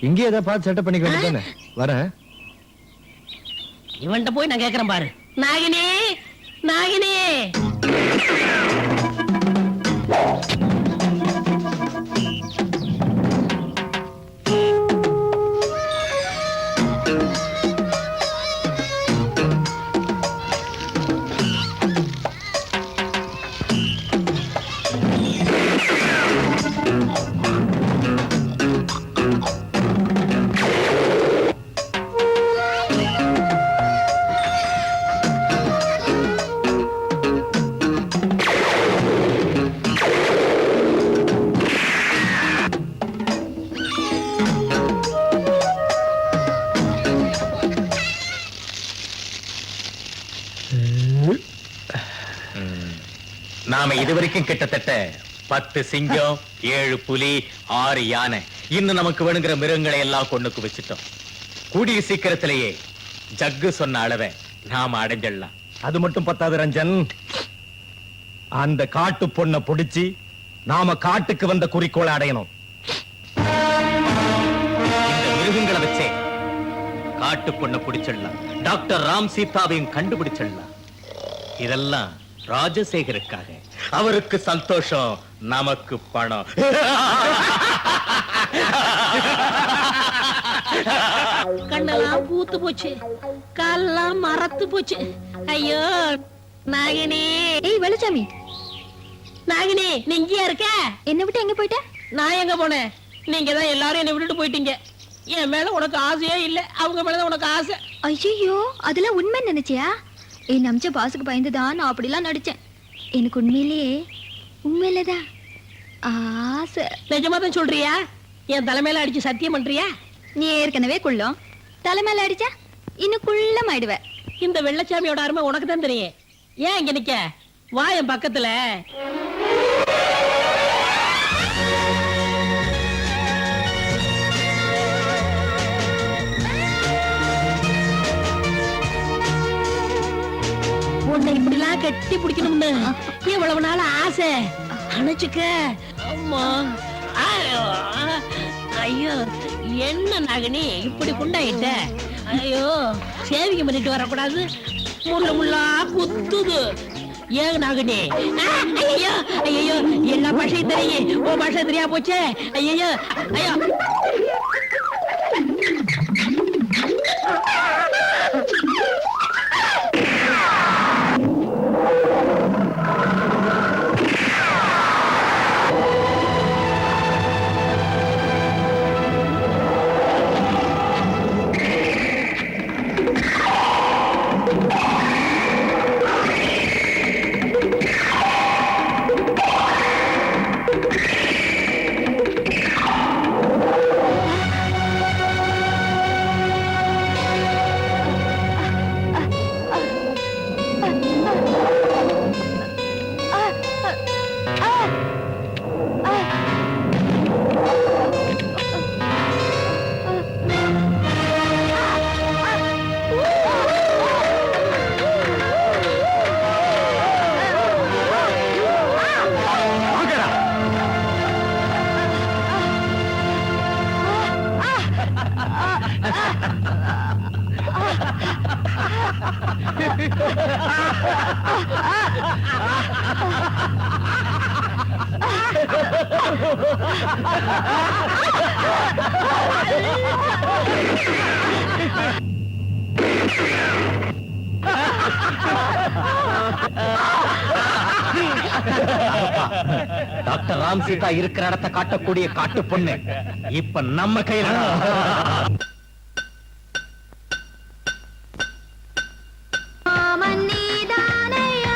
இங்கே ஏதாவது பார்த்து செட்டப் பண்ணிக்க வேண்டியதானே. வரேன். இவன்ட்ட போய் நான் கேக்குறேன் பாரு. நாகினி நாகினி, நாம இதுவரைக்கும் கிட்டத்தட்ட 10 சிங்கம், 7 புலி, 6 யானை, இன்னும் நமக்கு வேணுங்கிற மிருகங்களை எல்லாம் கொண்டு குவிச்சிட்டோம். கூடிய சீக்கிரத்திலேயே ஜக்கு சொன்ன அளவை நாம அடைஞ்சிடலாம். அது மட்டும் பத்தாது ரஞ்சன், அந்த காட்டு பொண்ணை பிடிச்சி நாம காட்டுக்கு வந்த குறிக்கோளை அடையணும். இந்த மிருகங்களை வச்சே காட்டு பொண்ணை பிடிச்சிடலாம், டாக்டர் ராம் சீதாவையும் கண்டுபிடிச்சிடலாம். இதெல்லாம் ராஜசேகருக்காக. அவருக்கு சந்தோஷம், நமக்கு பணம். கண்ணெல்லாம் பூத்து போச்சு, காலெல்லாம் மரத்து போச்சு. ஐயோ நாகினி. ஏய் வெள்ளச்சாமி. நாகினி, நீ இங்கேயா இருக்க? என்ன விட்டு எங்க போயிட்ட? நான் எங்க போனேன்? நீங்க தான் எல்லாரும் என்னை விட்டுட்டு போயிட்டீங்க. என் மேல உனக்கு ஆசையே இல்ல, அவங்க மேலதான் உனக்கு ஆசை. ஐயோ, அதெல்லாம் உண்மை நினைச்சியா? என் நம்பிச்ச பாசுக்கு பயந்துதான் நான் அப்படிலாம் நடிச்சேன். எனக்கு உண்மையிலேதான் ஆசை. நிஜமா தான் சொல்றியா? என் தலைமையில அடிச்சு சத்தியம் பண்றியா? நீ ஏற்கனவே குள்ளம், தலைமையில அடிச்சா இன்னும் குள்ளம் ஆயிடுவ. இந்த வெள்ளச்சாமியோட அருமை உனக்கு தான் தெரியும். ஏன் இங்க நிக்க? வா என் பக்கத்துல. உன்னை இப்படிலாம் கட்டி பிடிக்கணும்னு எவ்வளவு நாள் ஆசை. அணைச்சுக்க. அம்மா, ஐயோ ஐயோ, என்ன நாகனி இப்படி குண்டாயிட்ட? ஐயோ, சேவிங் பண்ணிட்டு வரக்கூடாது, முள்ள முள்ளா குத்துது. ஏன் நாகனி? ஐயோ ஐயோ, எல்லா பாஷையும் தெரியும், ஓ பாஷை தெரியா போச்சே. ஐயோ ஐயோ. டாக்டர் ராம் சீதா இருக்கிற இடத்தை காட்டக்கூடிய காட்டு பொண்ணு இப்ப நம்ம கையில. மாமன் நீதானையா?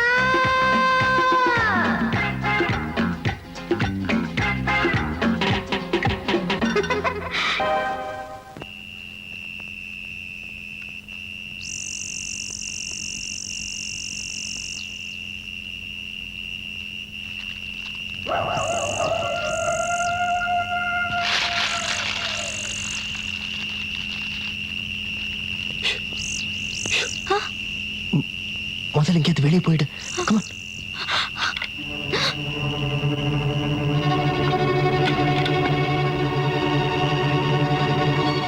முதல்ல இங்கேருந்து வெளியே போயிடு. Come on.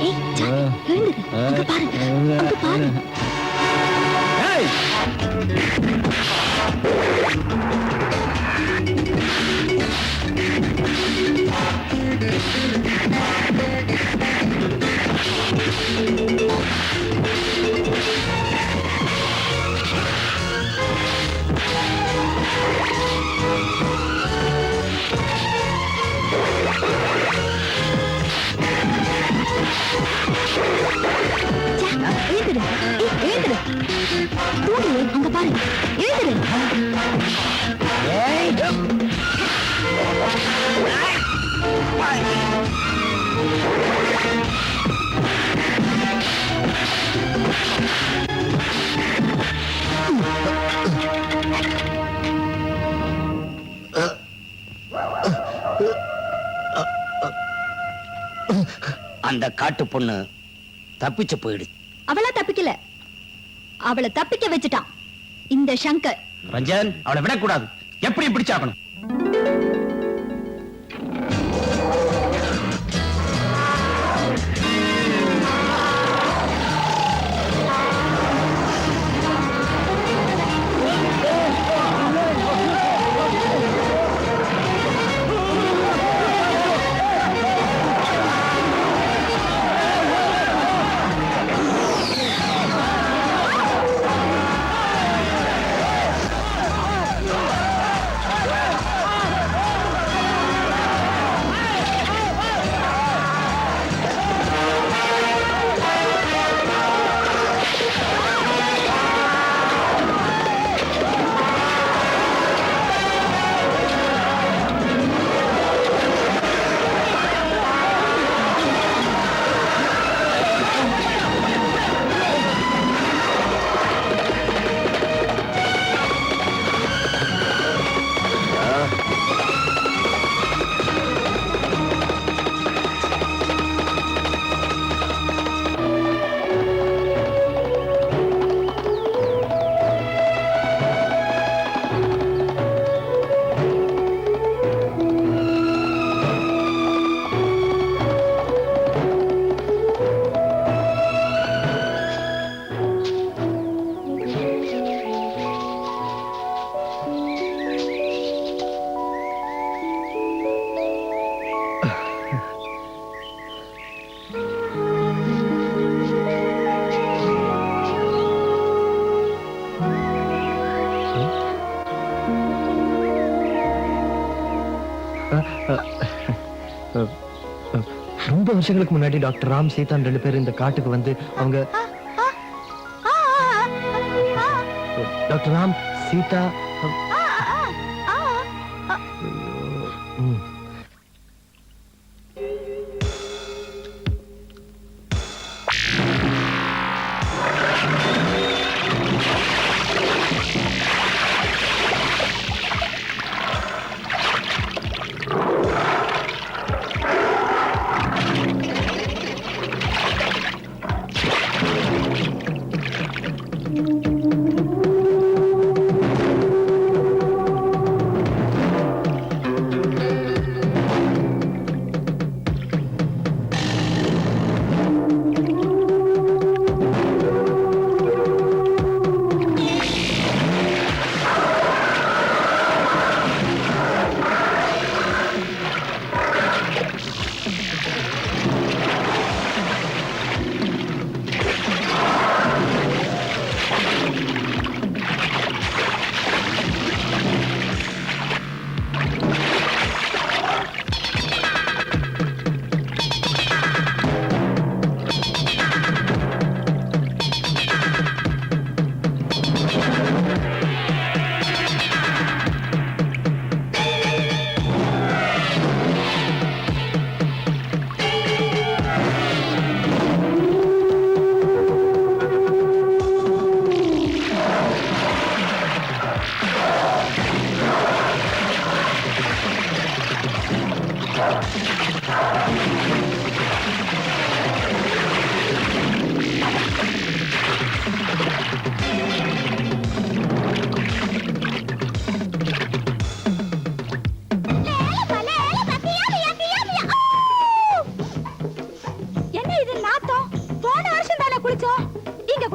ஏய், ஜானி, எழுந்துரு. அங்க பாரு, அங்க பாரு. எழுந்துரு. ஏய், எழுந்துரு. தூங்கு, அங்க பாரு. எழுந்துரு. அந்த காட்டு பொண்ணு தப்பிச்சு போயிடுச்சு. அவளா தப்பிக்கல, அவளை தப்பிக்க வச்சுட்டான் இந்த சங்கர். ரஞ்சன், அவளை விடக்கூடாது. எப்படி பிடிச்சாக்கணும்? ரொம்ப வருஷங்களுக்கு முன்னாடி டாக்டர் ராம் சீதான் 2 பேரும் இந்த காட்டுக்கு வந்து அவங்க டாக்டர் ராம் சீதா ம்.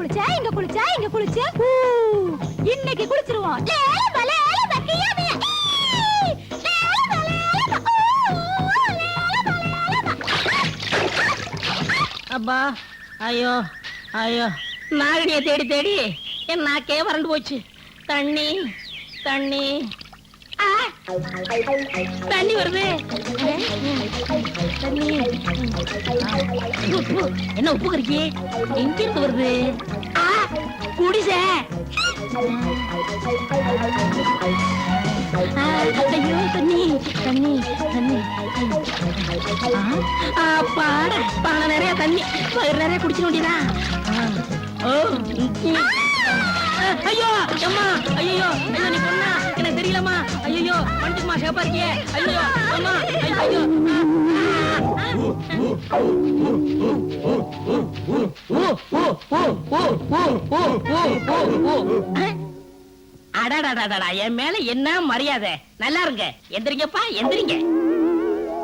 குளிச்ச இங்க குளிச்ச இங்க குளிச்ச இன்னைக்கு குளிச்சிருவோம் லேலமா, லேலமா, கியாமியா. லேலமா, லேலமா, லேலமா. அப்பா ஐயோ ஐயோ நாகடியை தேடி தேடி என் நாக்கே வறண்டு போச்சு. தண்ணி தண்ணி ஆ, தண்ணி வருது. தண்ணி உப்பு. என்ன உப்பு கறிக்கி எங்க இருந்து வருது? ஆ, குடிச. ஐயோ தண்ணி தண்ணி தண்ணி. பாட பானை நிறைய தண்ணி வயிறு நிறைய குடிச்சிட வேண்டியதா? ஓ ஐயோ அம்மா ஐயோ ஐயோ நீ பொண்ணா எனக்கு தெரியலம்மா. ஐயோ மனுஷமா சேப்பா இருக்கியே. ஐயோ அம்மா ஐயோ. அடாடாடாடா என் மேல என்ன மரியாதை. நல்லா இருங்க. எந்திரிங்கப்பா எந்திரிங்க.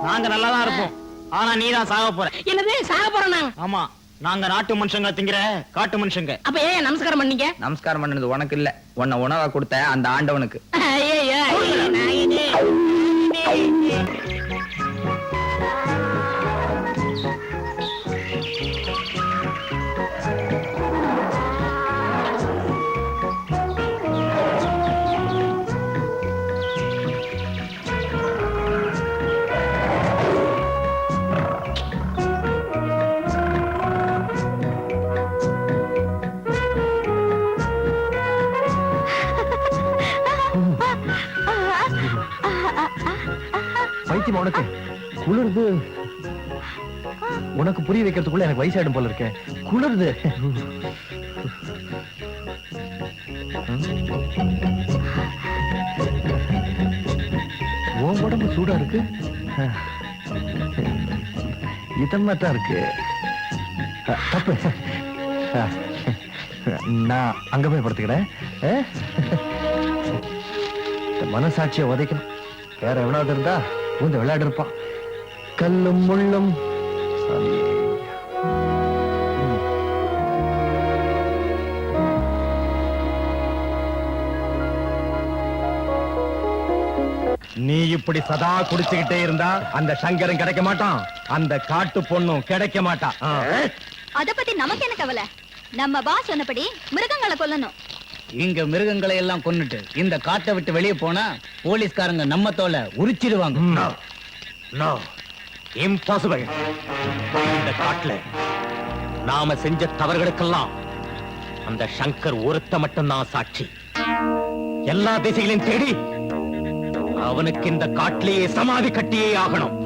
நாங்க நல்லா தான் இருப்போம். ஆனா நீதான் சாக போற. என்னது சாக போறேன் நான்? ஆமா, நாங்க நாட்டு மனுஷங்க திங்கிற காட்டு மனுஷங்க. அப்ப ஏன் நமஸ்காரம் பண்ணீங்க? நமஸ்காரம் பண்ணது உனக்கு இல்ல, உன்னை உணவா கொடுத்த அந்த ஆண்டவனுக்கு. ஐயோ நாயனே. பைத்தியம் உனக்கு குளிருது. உனக்கு புரிய வைக்கிறதுக்குள்ள எனக்கு வயசாயிடும் போல இருக்கேன். குளிருது. உன் உடம்பு சூடா இருக்கு. இதமா தான் இருக்கு. தப்பு. நான் அங்க போய் படுத்துக்கிறேன். மனசாட்சியை உதைக்கணும். வேற எவனாவது இருந்தா பூந்த விளையாடு இருப்பான். கல்லும் முள்ளும். நீ இப்படி சதா குடிச்சுக்கிட்டே இருந்தா அந்த சங்கரன் கிடைக்க மாட்டான், அந்த காட்டு பொண்ணும் கிடைக்க மாட்டான். அத பத்தி நமக்கு என்ன கவலை? நம்ம பாஸ் சொன்னபடி மிருகங்களை கொல்லணும். இங்க மிருகங்களை எல்லாம் கொன்னுட்டு இந்த காட்டை விட்டு வெளியே போனா போலீஸ்காரங்க நம்ம தோலை உரிச்சிடுவாங்க. No, impossible. இந்த காட்டுல நாம செஞ்ச தவறுகளுக்கெல்லாம் அந்த சங்கர் ஒருத்த மட்டும்தான் சாட்சி. எல்லா திசைகளையும் தேடி அவனுக்கு இந்த காட்டிலேயே சமாதி கட்டியே ஆகணும்.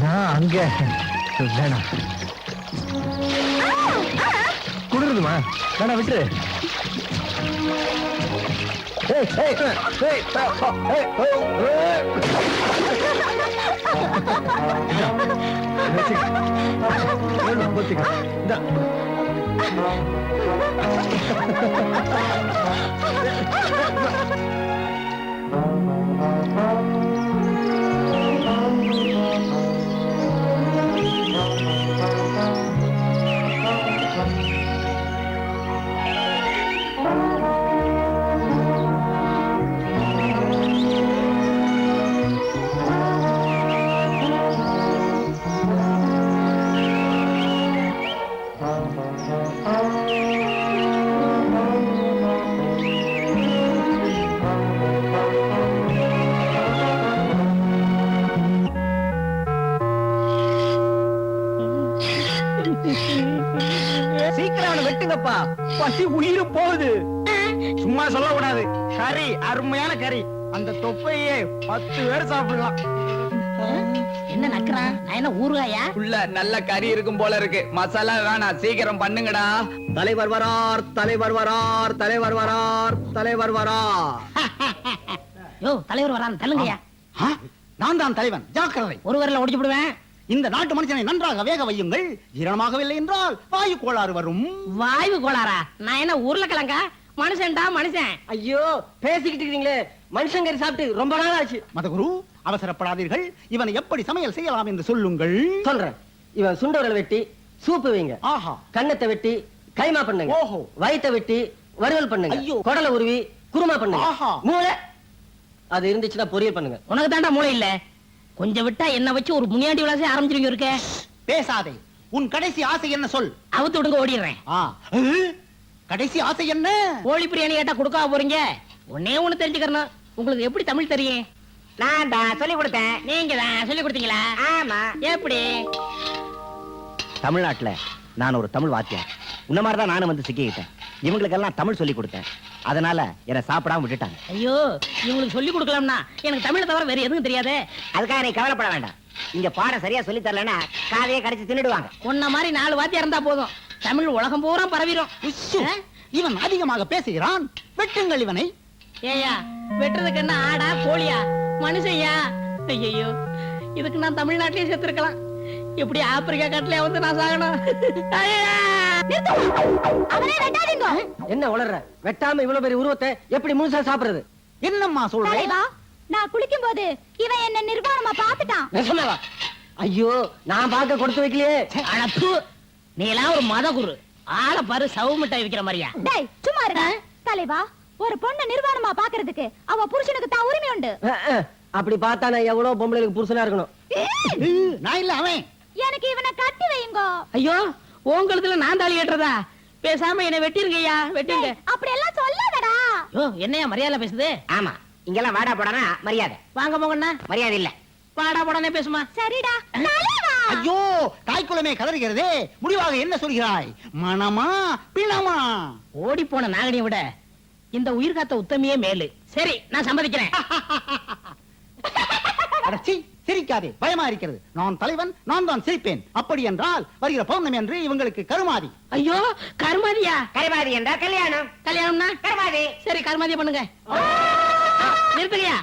நான் அங்க வேணாம். குளிருதுமா? வேணா விட்டுரு. சீக்கிரம் அவனை வெட்டுங்கப்பா, பசி உயிரு போகுது. சும்மா சொல்லக்கூடாது. கறி, அருமையான கறி. அந்த தொப்பையே 10 பேர் சாப்பிடலாம். என்ன நக்குறான்? நான் என்ன ஊறுகாயா? உள்ள நல்ல கறி இருக்கும் போல இருக்கு. மசாலா வேணாம், சீக்கிரம் பண்ணுங்கடா. தலைவர் வரார், தலைவர் வரார், தலைவர் வரார், தலைவர் வரார். யோ தலைவர் வரான் தள்ளுங்கய்யா. நான் தான் தலைவன், ஜாக்கிரதை. ஒரு வரல ஒடிச்சு விடுவேன். இந்த நாட்டு மனுஷனை நன்றாக வேக வையுங்கள். ஜீரணமாகவில்லை என்றால் வாயு கோளாறு வரும். வாய்வு கோளாரா? நான் என்ன உருளைக்கிழங்கா? மனுஷன்டா மனுஷன். ஐயோ பேசிக்கிட்டு இருக்கீங்களே, மனுஷங்கறி சாப்பிட்டு ரொம்ப நாள் ஆச்சு. மதகுரு, அவசரப்படாதீர்கள். இவனை எப்படி சமையல் செய்யலாம் என்று சொல்லுங்கள். சொல்றேன். இவன் சுண்டவரல் வெட்டி சூப்பு வைங்க. ஆஹா. கண்ணத்தை வெட்டி கைமா பண்ணுங்க. ஓஹோ. வயித்தை வெட்டி வறுவல் பண்ணுங்க. ஐயோ. குடலை உருவி குருமா பண்ணுங்க. ஆஹா. மூளை அது இருந்துச்சுன்னா பொரியல் பண்ணுங்க. உனக்கு தாண்டா மூளை இல்ல. கொஞ்சம் விட்டா என்ன வச்சு ஒரு முனியாண்டி விளாசி ஆரம்பிச்சிருங்க இருக்க. பேசாதே. உன் கடைசி ஆசை என்ன சொல். அவுத்து விடுங்க, ஓடிடுறேன். கடைசி ஆசை என்ன? கோழி பிரியாணி கேட்டா கொடுக்க போறீங்க. ஒன்னே ஒண்ணு தெரிஞ்சுக்கணும், உங்களுக்கு எப்படி தமிழ் தெரியும்? நான் தான் சொல்லி கொடுத்தேன். நீங்க தான் சொல்லி கொடுத்தீங்களா? ஆமா. எப்படி? தமிழ்நாட்டுல நான் ஒரு தமிழ் வாத்தியார். உன்ன மாதிரி தான் நானும் வந்து சிக்கிக்கிட்டேன். இவங்களுக்கெல்லாம் தமிழ் சொல்லி கொடுத்தேன். அதனால என்ன சாப்பிடாம விட்டுட்டாங்க. ஐயோ, இவங்களுக்கு சொல்லி கொடுக்கலாம்னா எனக்கு தமிழை தவிர வேற எதுவும் தெரியாதே. அதுக்காக நீ கவலைப்பட வேண்டாம். இங்க பாடம் சரியா சொல்லி தரலன்னா காதையே கடிச்சு தின்னுடுவாங்க. உன்ன மாதிரி 4 வாத்தியா இருந்தா போதும், தமிழ் உலகம் பூரா பரவிடும். உஸ்ஸு. இவன் அதிகமாக பேசுகிறான். வெட்டுங்கள் இவனை. ஏயா, வெட்டுறதுக்கு என்ன ஆடா கோழியா மனுஷையா? ஐயோ, இதுக்கு நான் தமிழ்நாட்டிலேயே செத்துருக்கலாம். எப்படி ஆப்பிரிக்கா காட்டுல வந்து நான் சாகணும்? ஐயா! அவனே வெட்டாதீங்க. என்ன உளற? வெட்டாம இவ்வளவு பெரிய உருவத்தை எப்படி முழுசா சாப்பிடுறது? என்னம்மா சொல்றேன்? தலைவா, நான் குளிக்கும் போது இவன் என்ன நிர்வாணமா பாத்துட்டான். நெசமாவா? ஐயோ, நான் பார்க்க கொடுத்து வைக்கலையே. அழப்பு, நீ எல்லாம் ஒரு மத குரு. ஆளை பாரு, சவு மிட்டாய் விக்கிற மாதிரியா? டேய் சும்மா இருங்க. தலைவா, ஒரு பொண்ண நிர்வாணமா பாக்குறதுக்கு அவ புருஷனுக்கு தான் உரிமை உண்டு. அப்படி பார்த்தா நான் எவ்வளவு பொம்பளைக்கு புருஷனா இருக்கணும். நான் இல்ல அவன். எனக்கு இவனை கட்டி வைங்க. ஐயோ, உங்களுதுல நான் தாலி கட்டுறதா? பேசாம என்ன வெட்டிருங்கய்யா, வெட்டிருங்க. அப்படி எல்லாம் சொல்லாதடா. யோ, என்னையா மரியாதை பேசுது? ஆமா, இங்கெல்லாம் வாடா போடானா மரியாதை. வாங்க போங்கண்ணா. மரியாதை இல்ல. பாடா போடனே பேசுமா. சரிடா. தலைவா, ஐயோ, தாய்க்குளமே கதறுகிறதே. முடிவாக என்ன சொல்கிறாய்? மனமா பிணமா? ஓடி போன நாகனியை விட இந்த உயிர் காத்த உத்தமியே மேலு. சரி, நான் சம்மதிக்கிறேன். அடச்சி, சிரிக்காதே, பயமா இருக்கிறது. நான் தலைவன், நான் தான் சிரிப்பேன். அப்படி என்றால் வருகிற பௌர்ணமி என்று இவங்களுக்கு கருமாதி. ஐயோ, கருமாதியா? கருமாதி என்றா கல்யாணம். கல்யாணம்னா கருமாதி. சரி, கருமாதியா பண்ணுங்க. நிறுத்துங்கயா.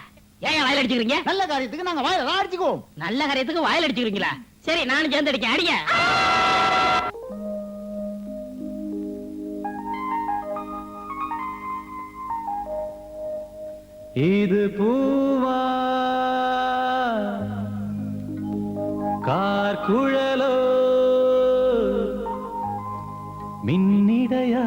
ஏன் வாயில் அடிச்சுக்கிறீங்க? நல்ல காரியத்துக்கு நாங்க வாயில அடிச்சுக்குவோம். நல்ல காரியத்துக்கு வாயில் அடிச்சுக்கிறீங்களா? சரி, நானும் சேர்ந்து அடிக்க. அடிங்க. இது பூவா கார்குழலோ மின்னிடையா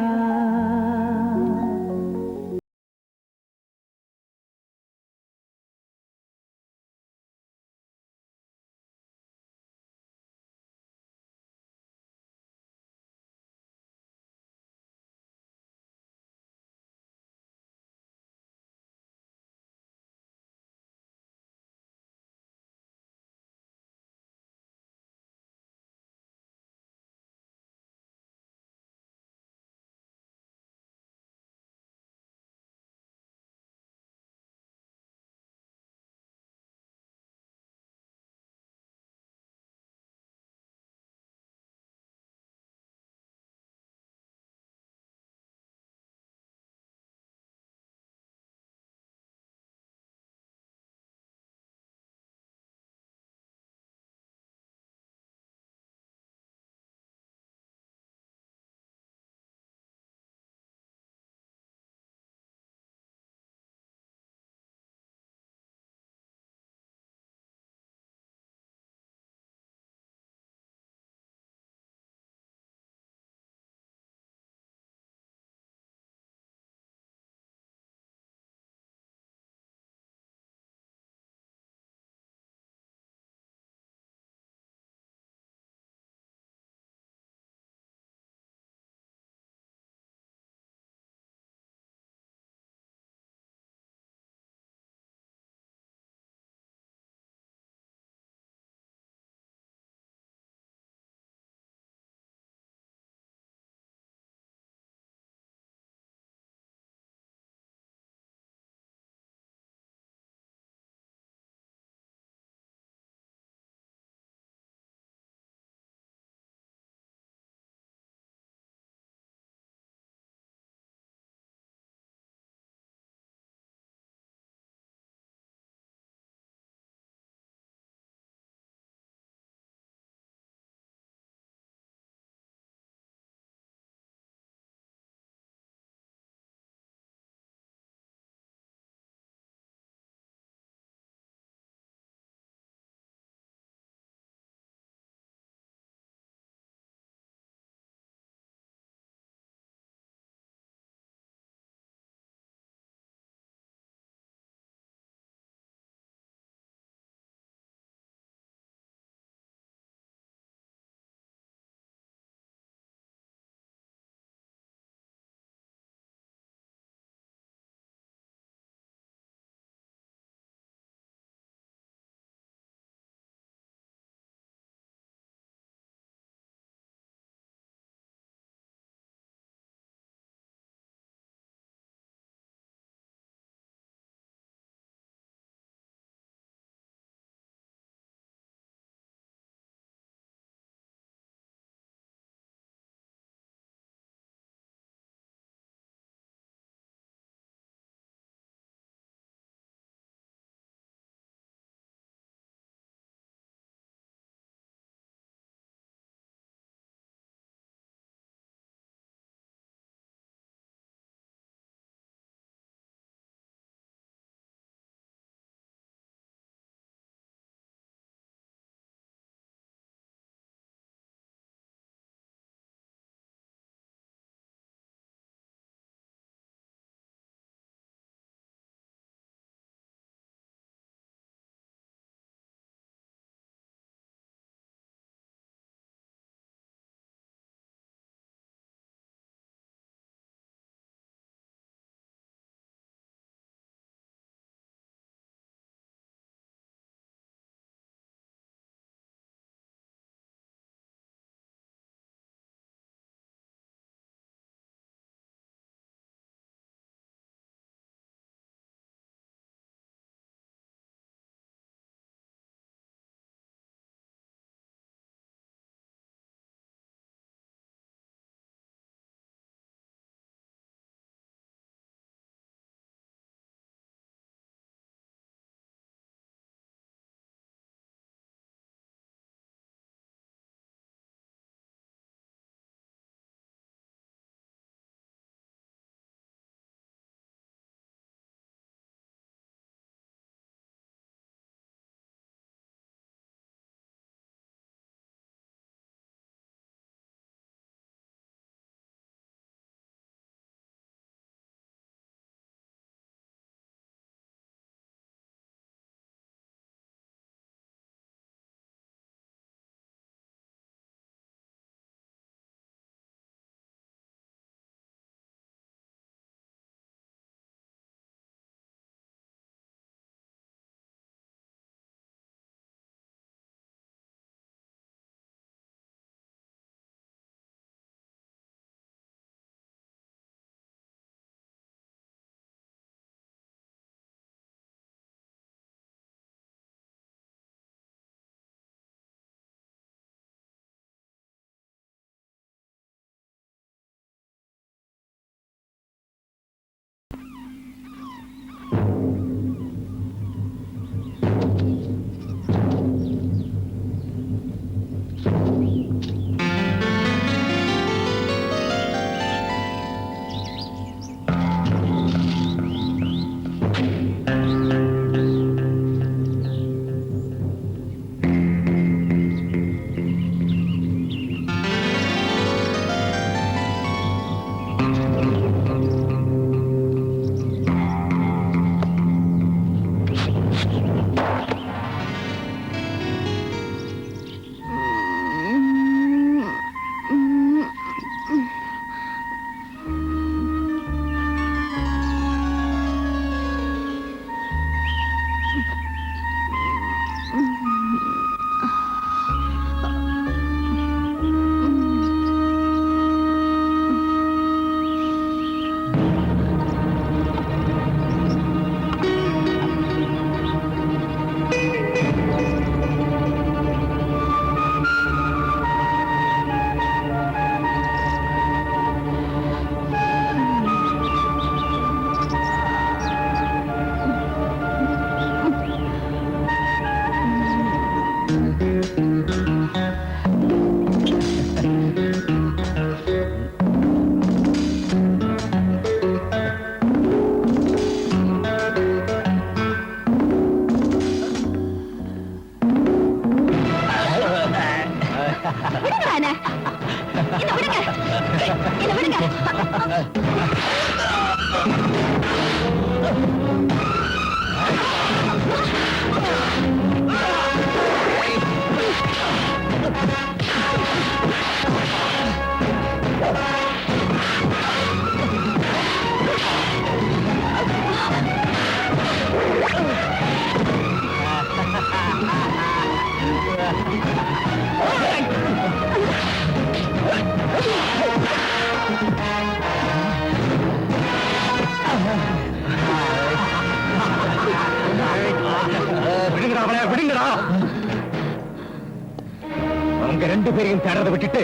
எங்க 2 பேரையும் தேடுறதை விட்டுட்டு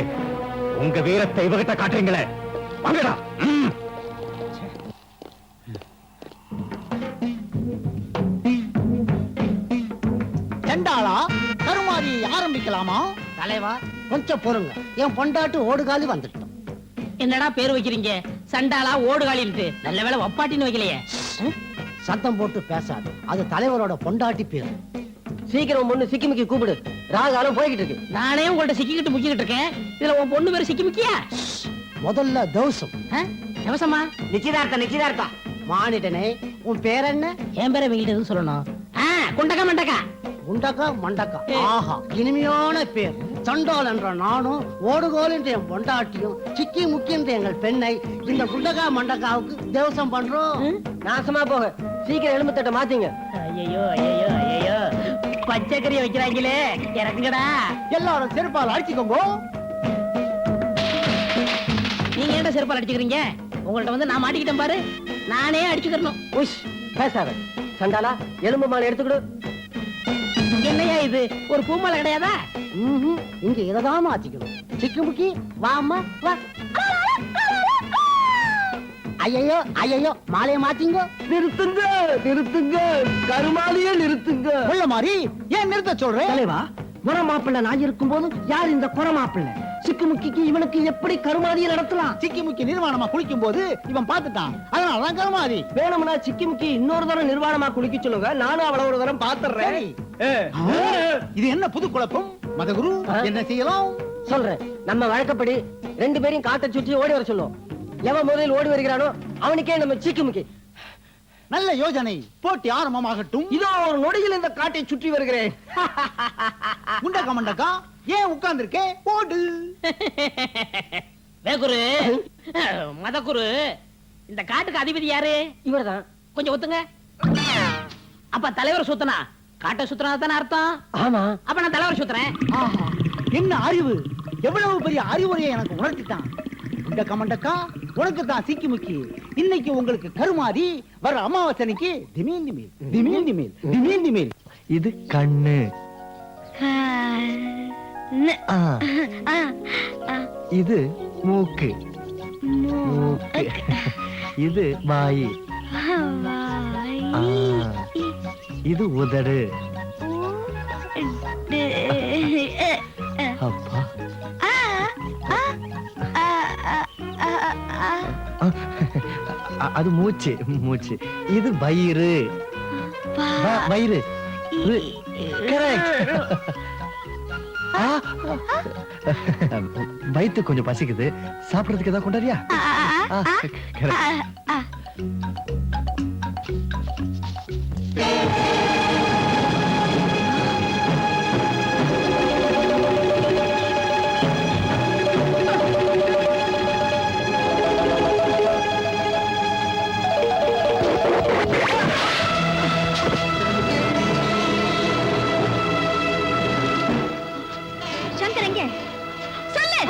உங்க வீரத்தை இவகிட்ட காட்டுறீங்களே, வாங்கடா. செண்டாளா கருமாதி ஆரம்பிக்கலாமா? தலைவா கொஞ்சம் பொறுங்க, என் பொண்டாட்டு ஓடுகாலி வந்துட்டோம். என்னடா பேர் வைக்கிறீங்க? சண்டாளா ஓடுகாலின்ட்டு. நல்ல வேளை வப்பாட்டின்னு வைக்கலையே. சத்தம் போட்டு பேசாது, அது தலைவரோட பொண்டாட்டி பேர். சீக்கிரம் பொண்ணு சிக்கிமுக்கி கூப்பிடு, ராகாலம் போய்கிட்டு இருக்கு. நானே உங்கள்ட்ட சிக்கிக்கிட்டு முக்கிக்கிட்டு இருக்கேன், இதுல உன் பொண்ணு பேரு சிக்கிமுக்கியா? முதல்ல தோசம். அவசமா நிச்சயதார்த்தம். மானிட்டனே, உன் பேர் என்ன? என் பேரை வீட்டு எதுவும் சொல்லணும். குண்டக்கா மண்டக்கா. உண்டக்கா மண்டக்கா. ஆஹா, இனிமையான பேர். சண்டால் என்ற நானும் ஓடுகோல் என்ற என் பொண்டாட்டியும் சிக்கி முக்கிய என்ற எங்கள் பெண்ணை இந்த குண்டக்கா மண்டக்காவுக்கு தேவசம் பண்றோம். நாசமா போக, சீக்கிரம் எலும்பு தட்ட மாத்தீங்க. ஐயோ ஐயோ ஐயோ, பச்சைக்கறியை வைக்கிறாங்களே, இறங்குங்கடா. எல்லாரும் செருப்பால் அடிச்சுக்கோங்க. நீங்க என்ன செருப்பால் அடிச்சுக்கிறீங்க? உங்கள்ட்ட வந்து நான் மாட்டிக்கிட்டேன் பாரு, நானே அடிச்சுக்கிறணும். உஷ், பேசாத. சண்டாலா, எலும்பு மாலை எடுத்துக்கிடு. என்னையா இது, ஒரு பூமாலை கிடையாதா? இங்க இததான் மாத்திக்கணும். சிக்கு முக்கி வாமா வா. ஐயோ ஐயோ, மாலையை மாத்திங்க. நிறுத்துங்க, கருமாலையே நிறுத்துங்க. உள்ள மாதிரி ஏன் நிறுத்த சொல்றேன்? தலைவா, குற மாப்பிள்ள நான் இருக்கும் போது யார் இந்த குற மாப்பிள்ள? சிக்குமுக்கிக்கு இவனுக்கு எப்படி கருமாதியை நடத்தலாம்? சிக்கிமுக்கி நிர்வாணமா குளிக்கும் போது இவன் பார்த்துட்டான், அதனாலதான் கருமாதி. வேணும்னா சிக்கிமுக்கி இன்னொரு தரம் நிர்வாணமா குளிக்க சொல்லுங்க, நானும் அவளை ஒரு தரம் பாத்துறேன். இது என்ன புது குழப்பம்? மதகுரு, என்ன செய்யலாம் சொல்றேன். நம்ம வழக்கப்படி 2 பேரையும் காட்ட சுற்றி ஓடி வர சொல்லுவோம். எவன் முதலில் ஓடி வருகிறானோ அவனுக்கே நம்ம சிக்கிமுக்கி. நல்ல யோசனை. போட்டி ஆரம்பமாகட்டும். இதோ ஒரு நொடியில் இந்த காட்டை சுற்றி வருகிறேன். முண்டக்கா மண்டக்கா, ஏன் உட்கார்ந்திருக்கே? ஓடு. வேகுரு, மதகுரு, இந்த காட்டுக்கு அதிபதி யாரு? இவர்தான். கொஞ்சம் ஒத்துங்க. அப்ப தலைவர் சுத்தனா காட்டை சுத்தனா தானே அர்த்தம்? ஆமா. அப்ப நான் தலைவர் சுத்துறேன். என்ன அறிவு! எவ்வளவு பெரிய அறிவுரையை எனக்கு உணர்த்திட்டான். முண்டக்கா மண்டக்கா, உனக்கு தான் சிக்கி முக்கி. இன்னைக்கு உங்களுக்கு கருமாதி, வர அமாவாசனைக்கு திமீல் நிமீல், திமீல் நிமீல், திமீல் நிமீல். இது கண்ணு. இது மூக்கு. மூக்கு. இது வாய். இது உதடு. அப்பா, அது மூச்சு. மூச்சு. இது வயிறு. வயிறு. வயிற்று கொஞ்சம் பசிக்குது, சாப்பிடறதுக்கு ஏதாவது கொண்டாரியா? சங்கர் எங்க? சொல்லு.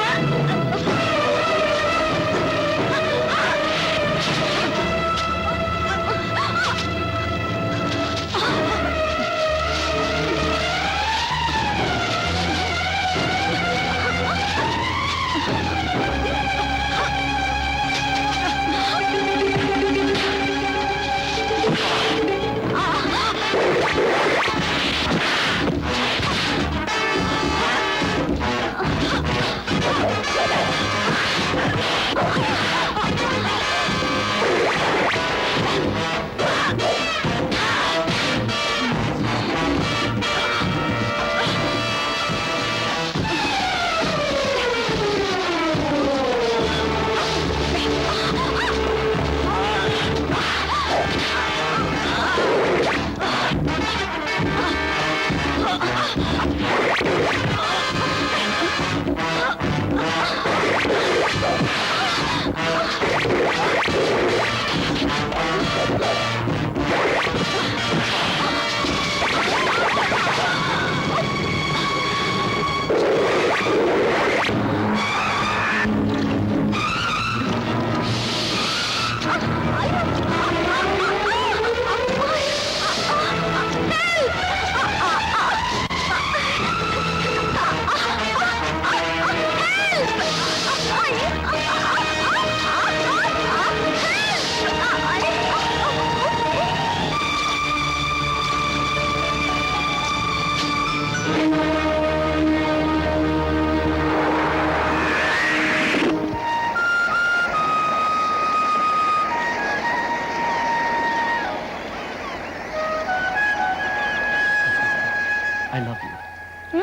I love you.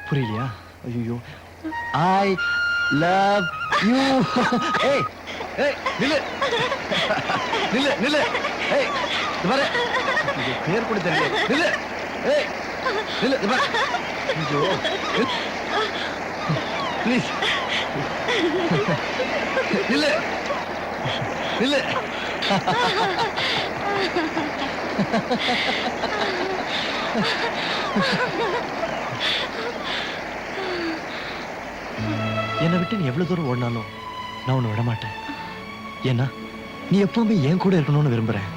புரியலையா? ஐயோ, ஐ லவ் யூ. ஏய் ஏய், நில்லு நில்லு நில்லு. ஏய், இது பாரு, இது பேர் கூட தெரியல. நில்லு. ஏய், நில்லு. இது பாரு. ஐயோ, ப்ளீஸ் நில்லு நில்லு. என்னை விட்டு நீ எவ்வளவு தூரம் ஓடினாலும் நான் உன்னை விட மாட்டேன். ஏன்னா நீ எப்பவுமே என் கூட இருக்கணும்னு விரும்புறேன்.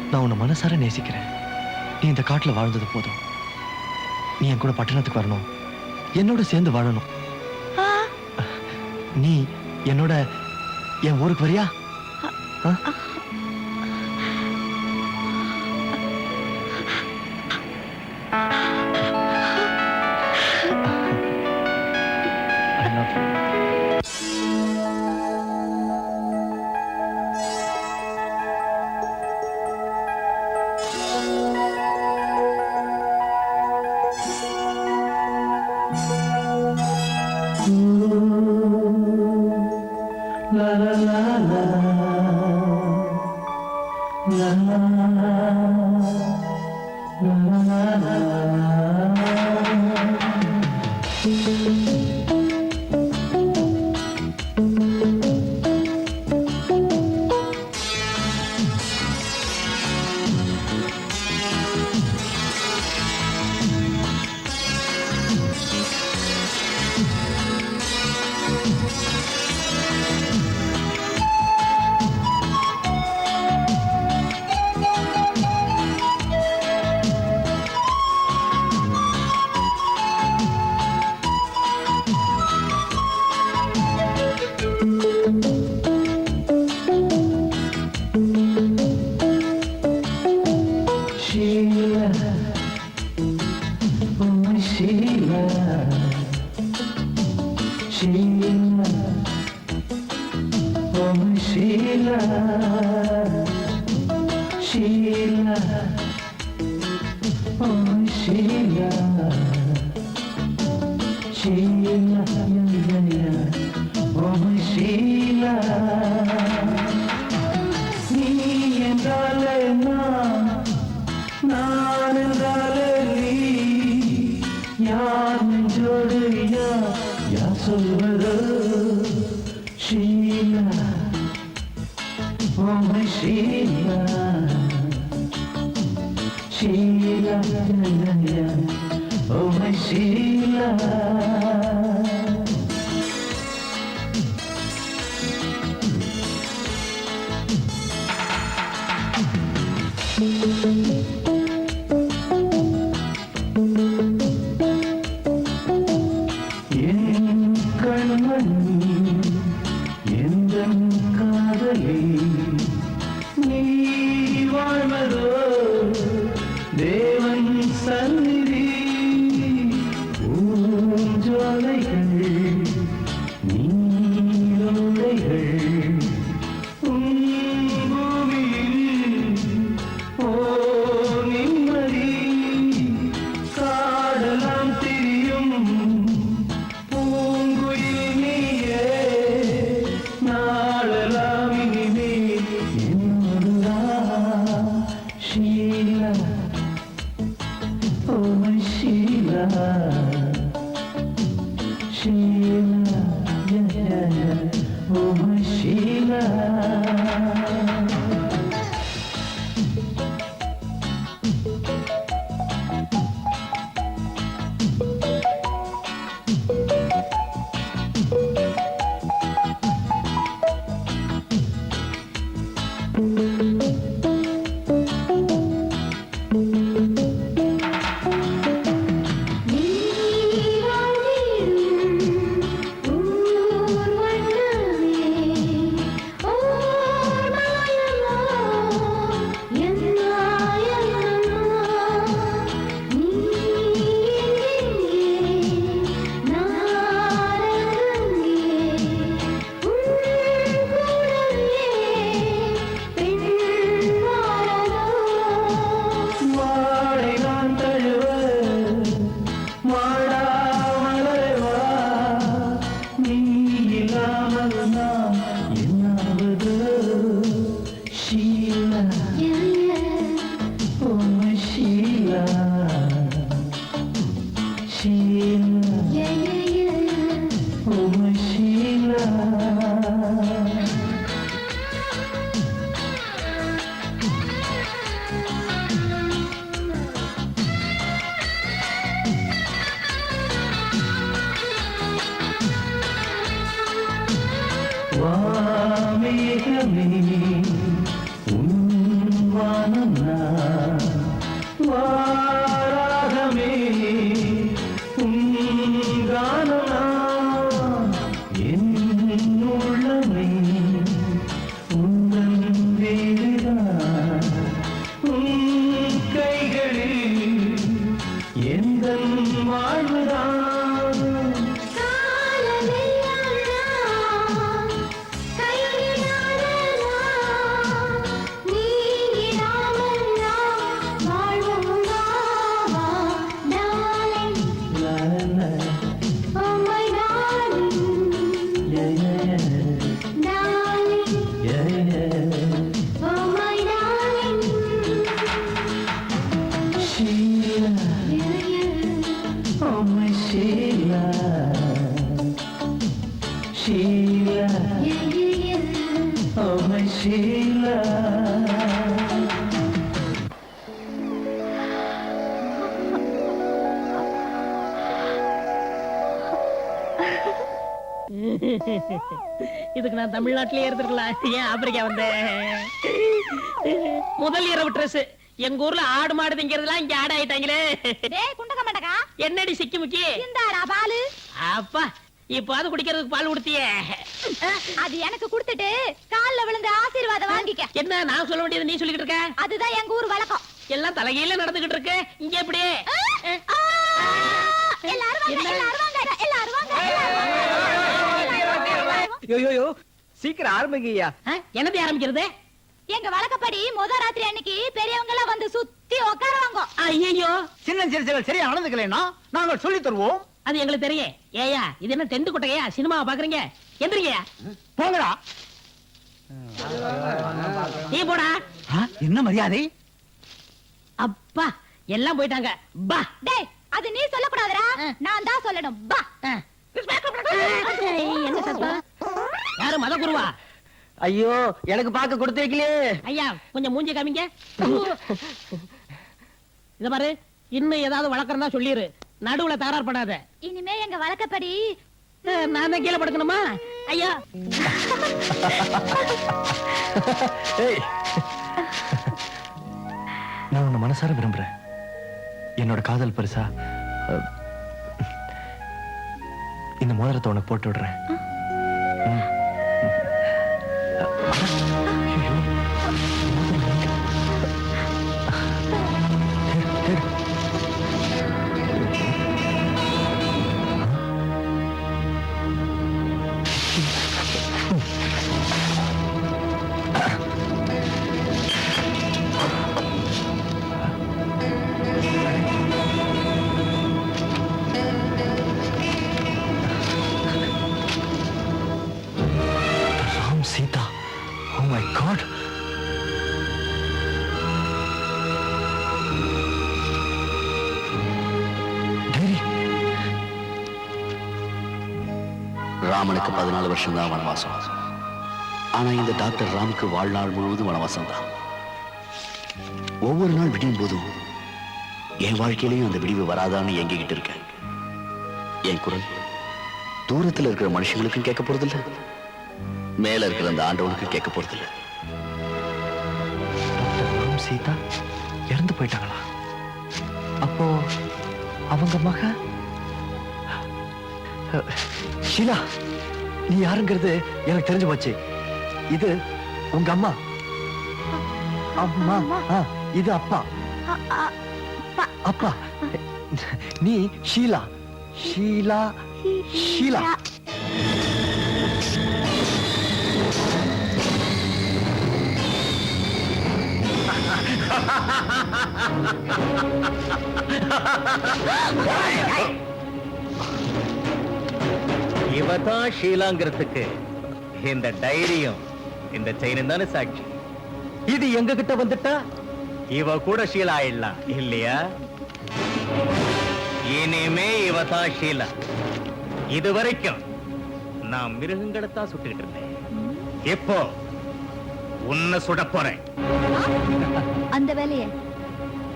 நான் உன்னை மனசார நேசிக்கிறேன். நீ இந்த காட்டுல வாழ்ந்தது போதும். நீ என் கூட பட்டணத்துக்கு வரணும், என்னோட சேர்ந்து வாழணும். நீ என்னோட என் ஊருக்கு வரியா? ஊர் வண்ணமே ஓர் ராகமே உங்கானா என் உள்ளமே உந்தன் வேறுதான் உன் கைகளில் எந்தன் வாழ்வுதான் இதுக்கு நான் தமிழ்நாட்டிலே இருந்திருக்கலாம், ஏன் ஆப்பிரிக்கா வந்தேன்? முதல் இரவு ட்ரெஸ் எங்க ஊர்ல ஆடு மாடு திங்கிறதுலாம் இங்க ஆடு ஆயிட்டாங்களே. என்னடி சிக்கி முக்கி பாலு அப்பா இப்பாவது குடிக்கிறதுக்கு பால் குடுத்தியே. அது எனக்கு கொடுத்துட்டு கால்ல விழுந்து ஆசீர்வாதம் வாங்கிக்க. என்ன நான் சொல்ல வேண்டியது நீ சொல்லிக்கிட்டு இருக்க? அதுதான் எங்க ஊர் வழக்கம். எல்லாம் தலைகீழ நடந்துகிட்டு இருக்கு, இங்க எப்படி? எல்லாரும் வாங்க, எல்லாரும் வாங்க, எல்லாரும் வாங்க. யோயோயோ சீக்கிரம் ஆரம்பிங்கய்யா. என்னது ஆரம்பிக்கிறது? எங்க வழக்கப்படி முத ராத்திரி அன்னைக்கு பெரியவங்க எல்லாம் வந்து சுத்தி உட்காருவாங்க. ஐயோ சின்ன சிறுத்தைகள் சரியா நடந்துக்கலைன்னா நாங்கள் சொல்லி தருவோம். அது எங்களுக்கு தெரியும். ஏயா இது என்ன டென்ட் குட்டையா? சினிமாவை பாக்குறீங்க? எந்திரிங்க போங்கடா. நீ போடா. என்ன மரியாதை? அப்பா எல்லாம் போயிட்டாங்க. பா டேய் அது நீ சொல்லக்கூடாதுடா, நான் தான் சொல்லணும். பா என்ன சத்தம்? யாரு மத குருவா? ஐயோ எனக்கு பார்க்க கொடுத்து வைக்கலையே. ஐயா கொஞ்சம் மூஞ்சி காமிங்க. இத பாரு, இன்னும் ஏதாவது வளர்க்கறதா சொல்லிரு, நடுவுல தகராறு பண்ணாத. இனிமே எங்க வழக்கப்படி நான் தான் கீழே படுக்கணுமா? ஐயா நான் உன்னை மனசார விரும்புறேன். என்னோட காதல் பரிசா இந்த மோதிரத்தை உனக்கு போட்டு விடுறேன். Sita, oh my God. ராமனுக்கு 14 வருஷம் தான் வனவாசம். ஆனா இந்த டாக்டர் ராமுக்கு வாழ்நாள் முழுவதும் வனவாசம் தான். ஒவ்வொரு நாள் விடியும் போதும் என் வாழ்க்கையிலையும் அந்த விடிவு வராதான்னு எங்கிக்கிட்டு இருக்கேன். என் குரல் தூரத்தில் இருக்கிற மனுஷங்களுக்கும் கேட்க போறதில்லை, மேல இருக்கிற அந்த ஆண்டவனுக்கும் கேட்க போறதில்லை. சீதா இறந்து போயிட்டாங்களா? அப்போ அவங்க மக ஷீலா, நீ யாருங்கிறது எனக்கு தெரிஞ்சு போச்சு. இது உங்க அம்மா. அம்மா இது அப்பா. அப்பா நீ ஷீலா. ஷீலா ஷீலா இவதான் ஷீலாங்கிறதுக்கு இந்த டைரியும் இந்த செயினும் தானே சாட்சி. இது எங்க கிட்ட வந்துட்டா இவ கூட ஷீலா ஆயிடலாம் இல்லையா? இனிமே இவதான் ஷீலா. இது வரைக்கும் நான் மிருகங்களைத்தான் சுட்டுக்கிட்டு இருந்தேன், இப்போ உன்னை சுட போறேன். அந்த வேலையை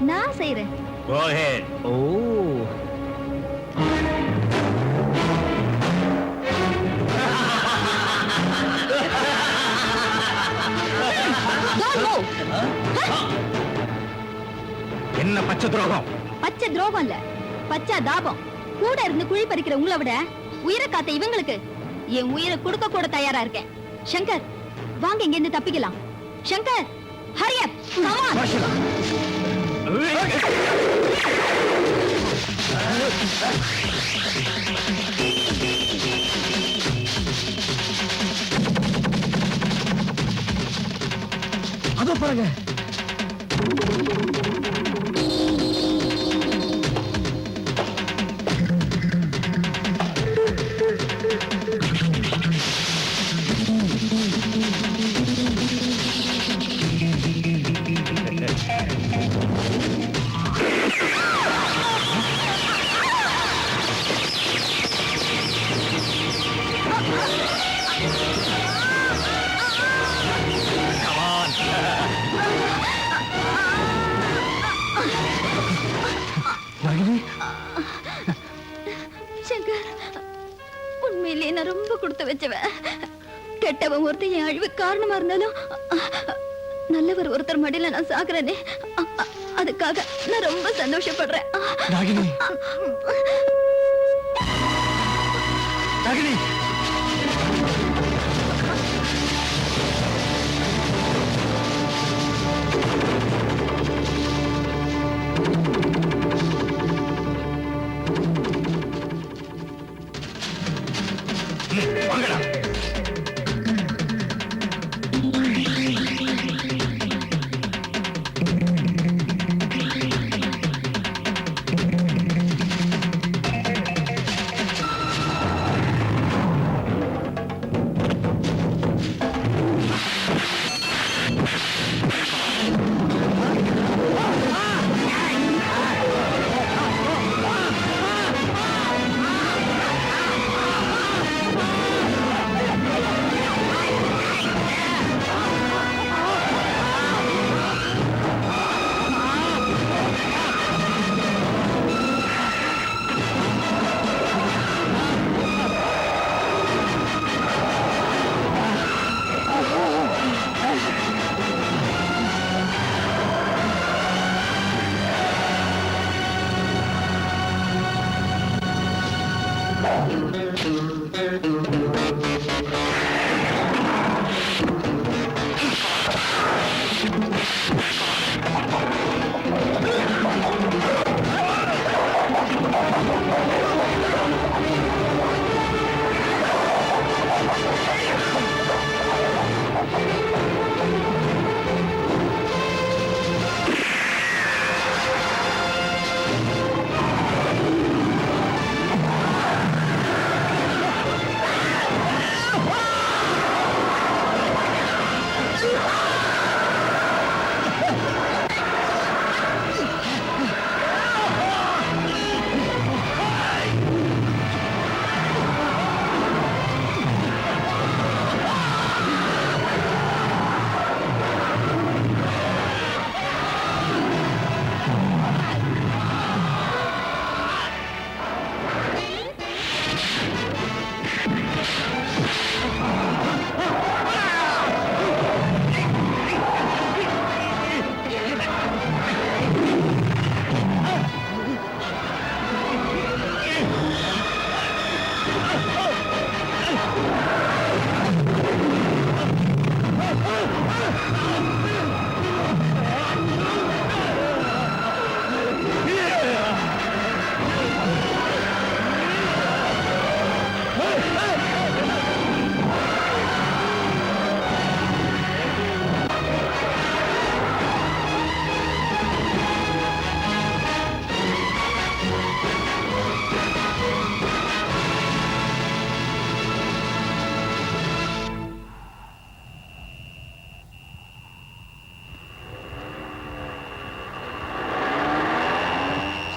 நான் செய்யறேன். Go ahead. ஓ என்ன பச்சை துரோகம்? பச்சை துரோகம் இல்ல, பச்சை தாபம். கூட இருந்து குழி பறிக்கிற உங்களை விட உயிரை காத்த இவங்களுக்கு என் உயிரை கொடுக்க கூட தயாரா இருக்கேன். சங்கர், வாங்க இங்க இருந்து தப்பிக்கலாம். Shankar, hurry up, come on. அதோ பாருங்க. சங்கர், உண்மையிலேயே நான் ரொம்ப கொடுத்து வச்சவன். கெட்டவன் ஒருத்தர் என் அழிவு காரணமா இருந்தாலும் நல்லவர் ஒருத்தர் மடியில நான் சாகுறேனே, அதுக்காக நான் ரொம்ப சந்தோஷப்படுறேன். ராகினி, ராகினி, வாங்கடா.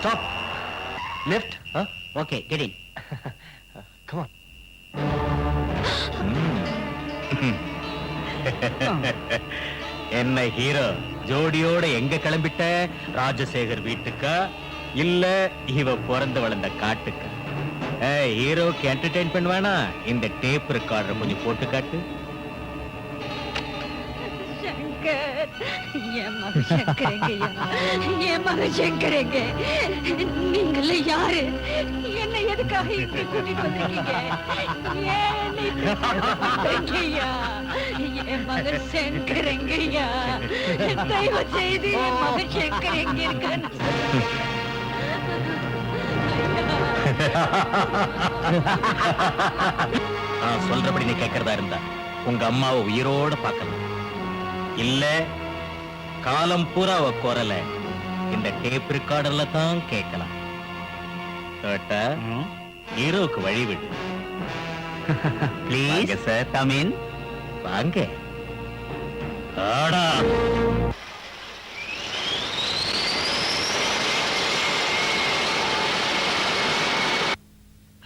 Stop. Lift. Huh? Okay, get in. Come on. என்ன ஹீரோ, ஜோடியோட எங்க கிளம்பிட்ட? ராஜசேகர் வீட்டுக்கா இல்ல இவ பிறந்து வளர்ந்த காட்டுக்கா? ஹீரோக்கு என்டர்டெயின் பண்ணுவானா? இந்த டேப் ரெக்கார்டர் கொஞ்சம் போட்டு காட்டு. சங்கர், என் மகன் சங்கரங்கய்யா, என் மகன் சங்கரங்க. நீங்கள யாரு? என்ன எதுக்காக இங்க கூட்டிட்டு வந்திருக்கீங்க? ஏன் இப்படி பண்றீங்கய்யா? என் மகன் சங்கரங்கய்யா, தயவு செய்து என் மகன் சங்கர் எங்க இருக்கான்னு நான் சொல்றபடி நீ கேட்கறதா இருந்தா உங்க அம்மாவை உயிரோட பார்க்கலாம். இல்ல காலம் பூரா அவ குரல இந்த டேப் ரெக்கார்டர்ல தான் கேட்கலாம். கேட்டா ஹீரோக்கு வழிவிடு. Please sir, come in. வாங்க. ஆடா.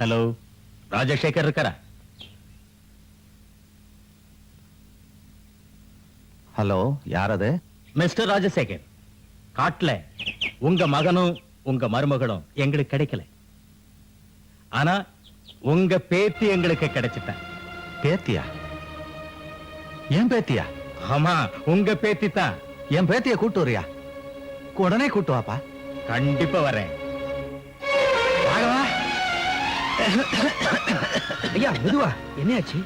ஹலோ, ராஜசேகர் இருக்காரா? ஹலோ, யார் அது? மிஸ்டர் ராஜசேகர், காட்டுல உங்க மகனும் உங்க மருமகளும் எங்களுக்கு கிடைக்கல. ஆனா உங்க பேத்தி எங்களுக்கு கிடைச்சிட்டா. பேத்தியா? என் பேத்தியா? ஆமா, உங்க பேத்தி தான். என் பேத்திய கூட்டு வரியா? உடனே கூட்டு வாப்பா. கண்டிப்பா வரேன். ஐயா மெதுவா, என்னையாச்சு?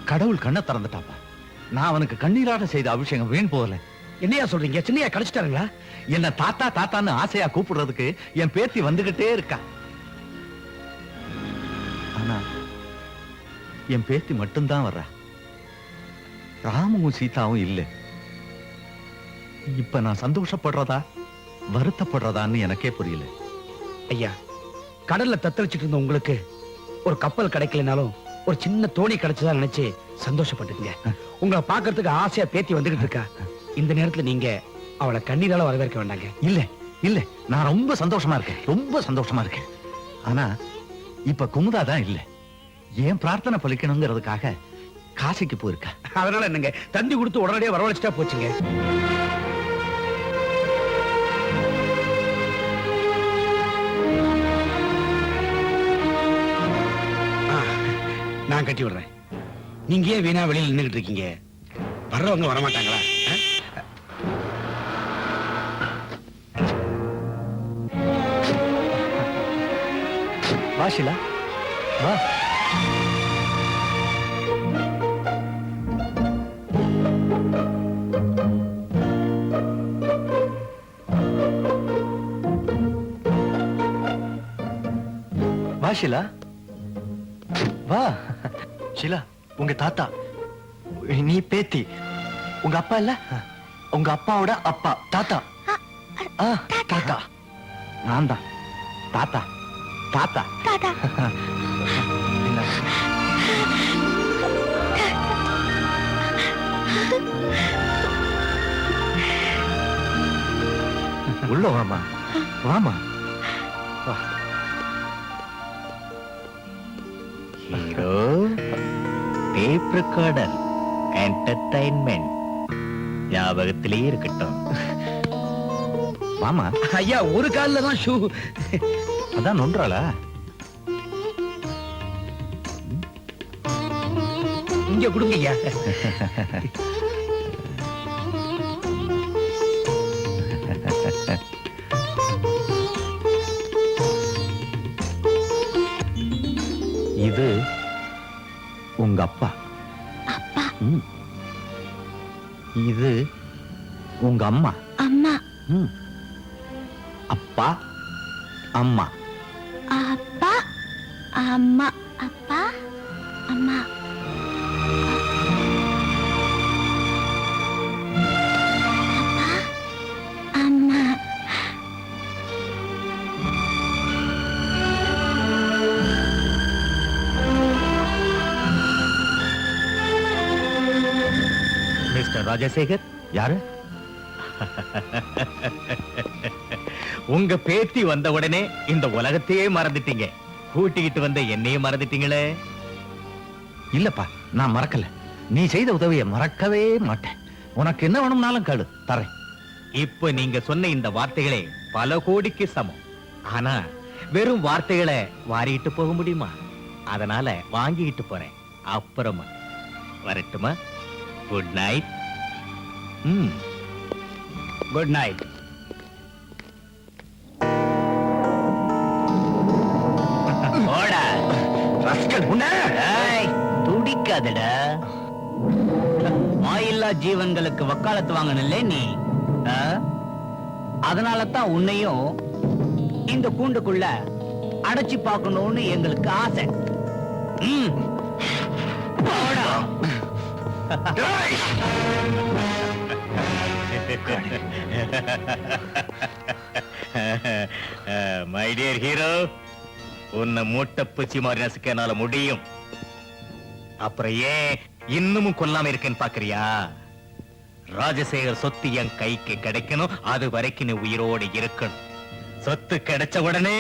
கடவுள் கண்ணை திறந்துட்டாப்பா. நான் அவனுக்கு கண்ணீராட செய்த அபிஷேகம் வீண் போகல. என்னையா சொல்றீங்க? சின்னையா கிடைச்சிட்டாருங்களா? என்ன தாத்தா தாத்தான்னு ஆசையா கூப்பிடுறதுக்கு என் பேத்தி வந்துகிட்டே இருக்கா. ஆனா என் பேத்தி மட்டும்தான் வர்றா. ராமுவும் சீதாவும் இல்ல. இப்ப நான் சந்தோஷப்படுறதா வருத்தப்படுறதான்னு எனக்கே புரியல. ஐயா, கடல்ல தத்தளிச்சிட்டு இருந்த உங்களுக்கு ஒரு கப்பல் கிடைக்கலனாலும் ஒரு சின்ன தோணி கிடைச்சதா நினைச்சு சந்தோஷப்பட்டுங்க. உங்களை பாக்குறதுக்கு ஆசையா பேத்தி வந்துகிட்டு இருக்கா. இந்த நேரத்துல நீங்க அவளை கண்ணீரால வரவேற்க வேண்டாங்க. இல்ல இல்ல, நான் ரொம்ப சந்தோஷமா இருக்கேன், ரொம்ப சந்தோஷமா இருக்கேன். ஆனா இப்ப குமுதா தான் இல்ல. ஏன் பிரார்த்தனை பலிக்கணுங்கிறதுக்காக காசிக்கு போயிருக்கா. அதனால என்னங்க, தந்தி கொடுத்து உடனடியா வரவழைச்சிட்டா போச்சுங்க. நான் கட்டி விடுறேன். நீங்க ஏன் வீணா வெளியில நின்னுகிட்டு இருக்கீங்க? வர்றவங்க வரமாட்டாங்களா? வா ஷீலா, வா. வா ஷீலா, வா. ஷீலா, உங்க தாத்தா, நீ பேத்தி. உங்க அப்பா இல்ல, உங்க அப்பாவோட அப்பா தாத்தா. தாத்தா. நான் தான் தாத்தா தாத்தா. என்ன? உள்ள வாமா, வாமா. ஹீரோ டேப் ரெக்கார்டர் என்டர்டைன்மெண்ட் ஞாபகத்திலே இருக்கட்டும். வாமா. ஐயா, ஒரு கால்ல தான் ஷூ. அதான் நொன்றாளா? இங்க கொடுங்க ஐயா. இது உங்க அப்பா. ம். இது உங்க அம்மா. ம். அப்பா அம்மா. அப்பா அம்மா. அப்பா அம்மா. அப்பா அம்மா. மிஸ்டர் ராஜசேகர், யாரு? உங்க பேத்தி வந்த உடனே இந்த உலகத்தையே மறந்துட்டீங்க. கூட்டிக்கிட்டு வந்த என்னையே மறந்துட்டீங்களே. இல்லப்பா, நான் மறக்கல. நீ செய்த உதவியை மறக்கவே மாட்டேன். உனக்கு என்ன வேணும்னாலும் கேளு, தரேன். இப்ப நீங்க சொன்ன இந்த வார்த்தைகளே பல கோடிக்கு சமம். ஆனா வெறும் வார்த்தைகளை வாரிட்டு போக முடியுமா? அதனால வாங்கிட்டு போறேன். அப்புறமா வரட்டுமா? Good night. Good night. ஓடா துடிக்காதடா. வாயில்லா ஜீவன்களுக்கு வக்காலத்து வாங்கணும்ல நீ. அதனால தான் உன்னையும் இந்த கூண்டுக்குள்ள அடைச்சி பார்க்கணும்னு எங்களுக்கு ஆசை. போடா. மை டியர் ஹீரோ, உன்னை மூட்டை பூச்சி மாதிரி நசுக்க என்னால முடியும். அப்புறம் ஏன் இன்னமும் கொல்லாம இருக்கேன்னு பாக்குறியா? ராஜசேகர் சொத்து என் கைக்கு கிடைக்கணும், அது வரைக்கும் நீ உயிரோடு இருக்கணும். சொத்து கிடைச்ச உடனே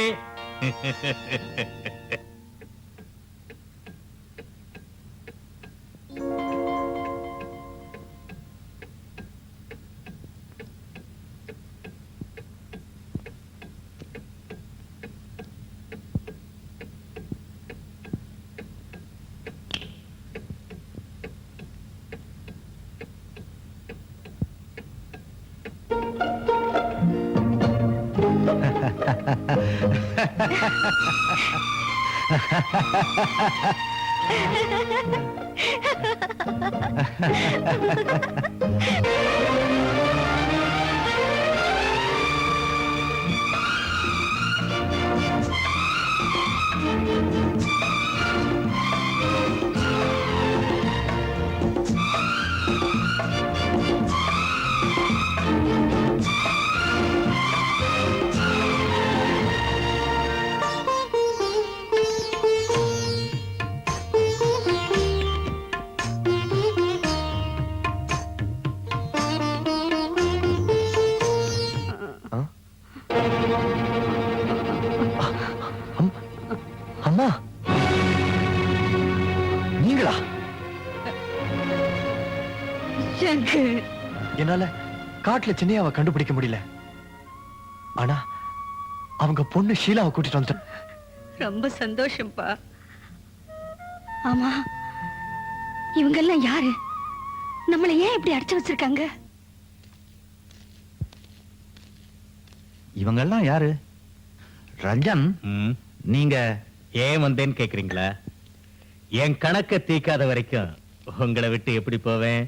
அம்மா, நீங்களா? என்னால காட்டுல சின்னையாவை கண்டுபிடிக்க முடியல. ஆனா அவங்க பொண்ணு ஷீலாவை கூட்டிட்டு வந்து. ரொம்ப சந்தோஷம்ப்பா. ஆமா, இவங்க எல்லாம் யாரு? நம்மளை ஏன் இப்படி அடைச்சு வச்சிருக்காங்க? இவங்கெல்லாம் யாரு? ரஞ்சன், நீங்க ஏன் வந்தேன்னு கேக்குறீங்களா? என் கணக்க தீக்காத வரைக்கும் உங்களை விட்டு எப்படி போவேன்?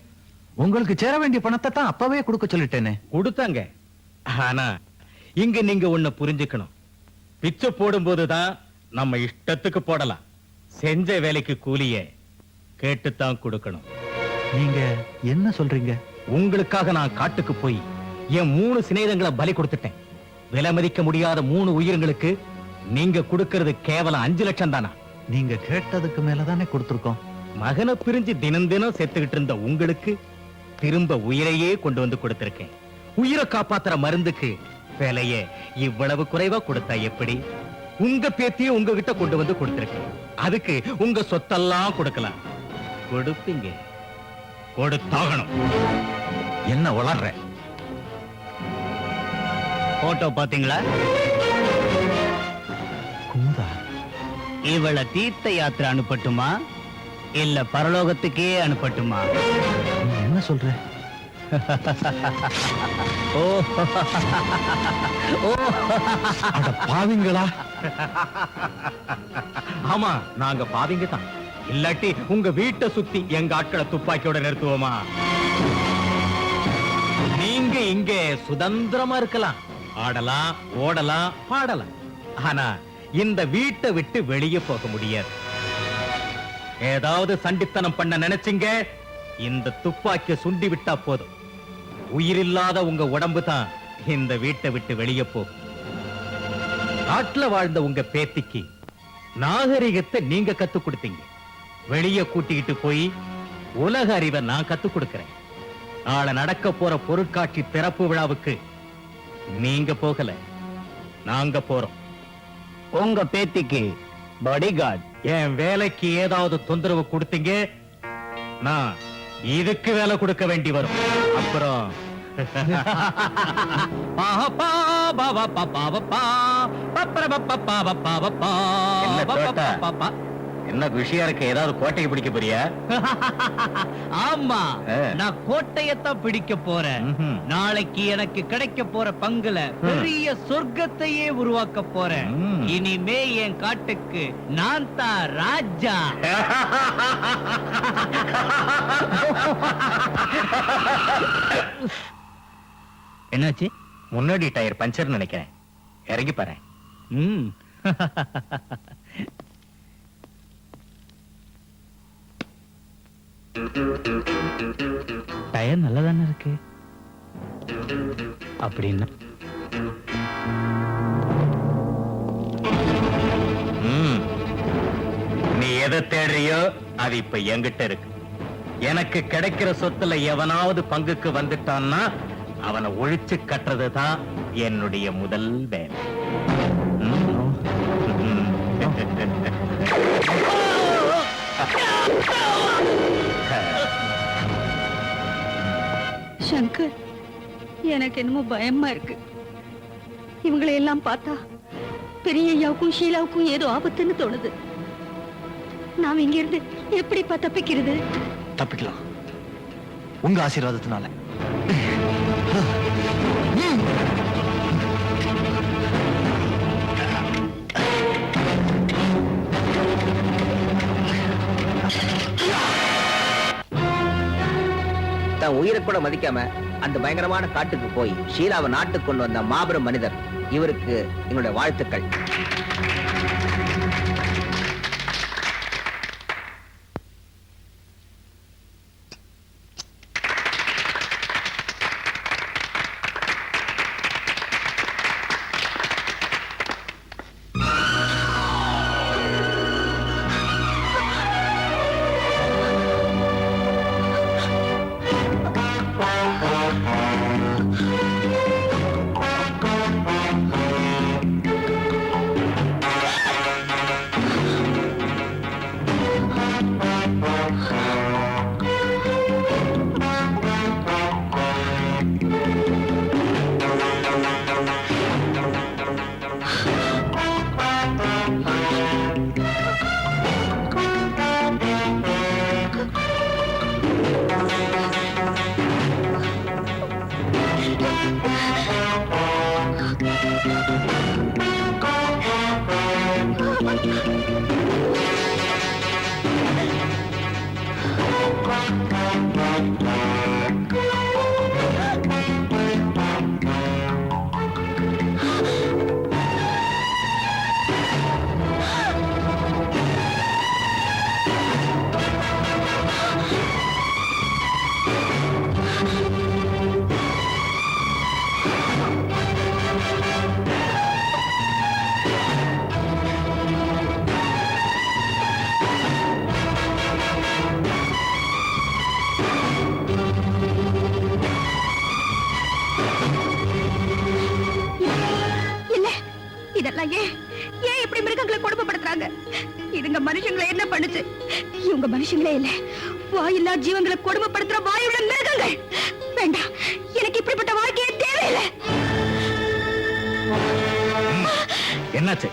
உங்களுக்கு சேர வேண்டிய பணத்தை தான் அப்பவே கொடுக்க சொல்லிட்டேனே. கொடுத்தாங்க. ஆனா இங்க நீங்க ஒண்ணு புரிஞ்சுக்கணும். பிச்சை போடும்போதுதான் நம்ம இஷ்டத்துக்கு போடலாம். செஞ்ச வேலைக்கு கூலிய கேட்டுத்தான் கொடுக்கணும். நீங்க என்ன சொல்றீங்க? உங்களுக்காக நான் காட்டுக்கு போய் என் 3 சிநேகிதங்களை பலி கொடுத்துட்டேன். விலை மதிக்க முடியாத 3 உயிர்களுக்கு நீங்க கொடுக்கிறது கேவலம் 5 லட்சம் தானா? நீங்க கேட்டதுக்கு மேலதானே கொடுத்திருக்கோம். மகனை பிரிஞ்சு தினம் தினம் செத்துக்கிட்டு இருந்த உங்களுக்கு திரும்ப உயிரையே கொண்டு வந்து கொடுத்திருக்கேன். உயிரை காப்பாத்துற மருந்துக்கு விலைய இவ்வளவு குறைவா கொடுத்தா எப்படி? உங்க பேத்தியை உங்ககிட்ட கொண்டு வந்து கொடுத்திருக்கேன். அதுக்கு உங்க சொத்தெல்லாம் கொடுக்கலாம். கொடுப்பீங்க, கொடுத்தாகணும். என்ன வளர்ற? போட்டோ பாத்தீங்களா? குமுதா, இவளை தீர்த்த யாத்திரை அனுப்பட்டுமா இல்ல பரலோகத்துக்கே அனுப்பட்டுமா? நீ என்ன சொல்ற? ஓ ஓ, அட பாவிங்களா! ஆமா, நாங்க பாவிங்க தான். இல்லாட்டி உங்க வீட்டை சுத்தி எங்க ஆட்களை துப்பாக்கியோட நிறுத்துவோமா? நீங்க இங்க சுதந்திரமா இருக்கலாம், ஆடலாம், ஓடலாம், பாடலாம். ஆனா இந்த வீட்டை விட்டு வெளியே போக முடியாது. ஏதாவது சண்டித்தனம் பண்ண நினைச்சீங்க, இந்த துப்பாக்கிய சுண்டி விட்டா போதும். உயிரில்லாத உங்க உடம்பு தான் இந்த வீட்டை விட்டு வெளியே போகும். நாட்டுல வாழ்ந்த உங்க பேத்திக்கு நாகரிகத்தை நீங்க கத்து கொடுத்தீங்க. வெளியே கூட்டிக்கிட்டு போய் உலக அறிவை நான் கத்து கொடுக்கிறேன். நாளை நடக்க போற பொருட்காட்சி திறப்பு விழாவுக்கு நீங்க போகல, நாங்க போறோம். உங்க பேத்திக்கு பாடிகார்ட். என் வேலைக்கு ஏதாவது தொந்தரவு கொடுத்தீங்க, நான் இதுக்கு வேலை கொடுக்க வேண்டி வரும். அப்புறம் என்ன விஷயம் இருக்கு? ஏதாவது கோட்டையை பிடிக்க போறியா? ஆமா, ஆ. நான் கோட்டையத்தான் பிடிக்க போறேன். ம்ஹும். நாளைக்கு எனக்கு கிடைக்க போற பங்குல பெரிய சொர்க்கத்தையே உருவாக்க போறேன். ம். இனிமே என் காட்டுக்கு நான் தான் ராஜா. என்னாச்சு? முன்னாடி டயர் பஞ்சர் நினைக்கிறேன். இறங்கி பாரு. ம். டயர் நல்லா தானே இருக்கு. அப்படின்னா ம். நீ எதை தேடுறியோ அது இப்ப என்கிட்ட இருக்கு. எனக்கு கிடைக்கிற சொத்துல எவனாவது பங்குக்கு வந்துட்டான்னா அவனை ஒழிச்சு கட்டுறதுதான் என்னுடைய முதல் வேலை. ம். ம். சங்கர், எனக்கு என்னமோ பயமா இருக்கு. இவங்களை எல்லாம் பார்த்தா பெரிய ஐயாவுக்கும் ஷீலாவுக்கும் ஏதோ ஆபத்துன்னு தோணுது. நாம இங்க இருந்து எப்படிப்பா தப்பிக்கிறது? தப்பிக்கலாம், உங்க ஆசீர்வாதத்தினால. தன் உயிரை கூட மதிக்காம அந்த பயங்கரமான காட்டுக்கு போய் ஷீலாவை நாட்டுக்கு கொண்டு வந்த மாபெரும் மனிதர். இவருக்கு எங்களுடைய வாழ்த்துக்கள். இதெல்லாம் ஏன் இப்படி மிருகங்களை கொடுமைப்படுத்துறாங்க? இதுங்க மனுஷங்களை என்ன பண்ணுச்சு? இவங்க மனுஷங்களே இல்ல, வாயில்லா ஜீவங்களை கொடுமைப்படுத்துற வாயுள்ள மிருகங்கள். வேண்டாம், எனக்கு இப்படிப்பட்ட வாழ்க்கையே தேவையில்லை. என்னாச்சு?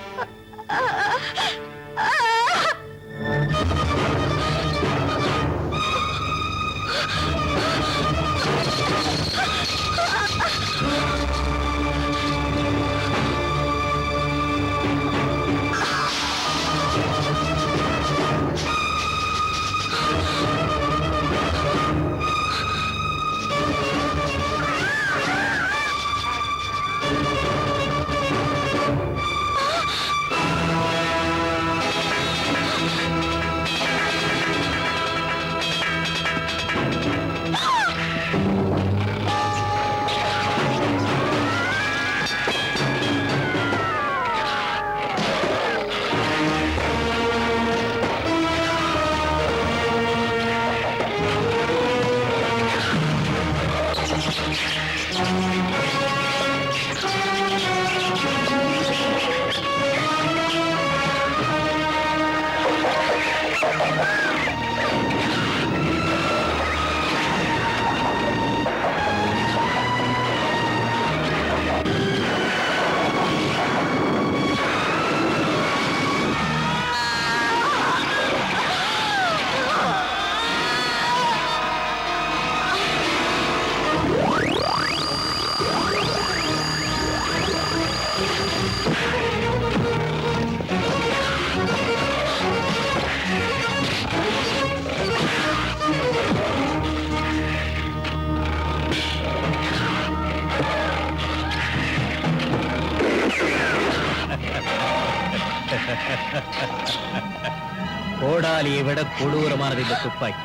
கோடாலியை விட கொடூரமானது இந்த துப்பாக்கி.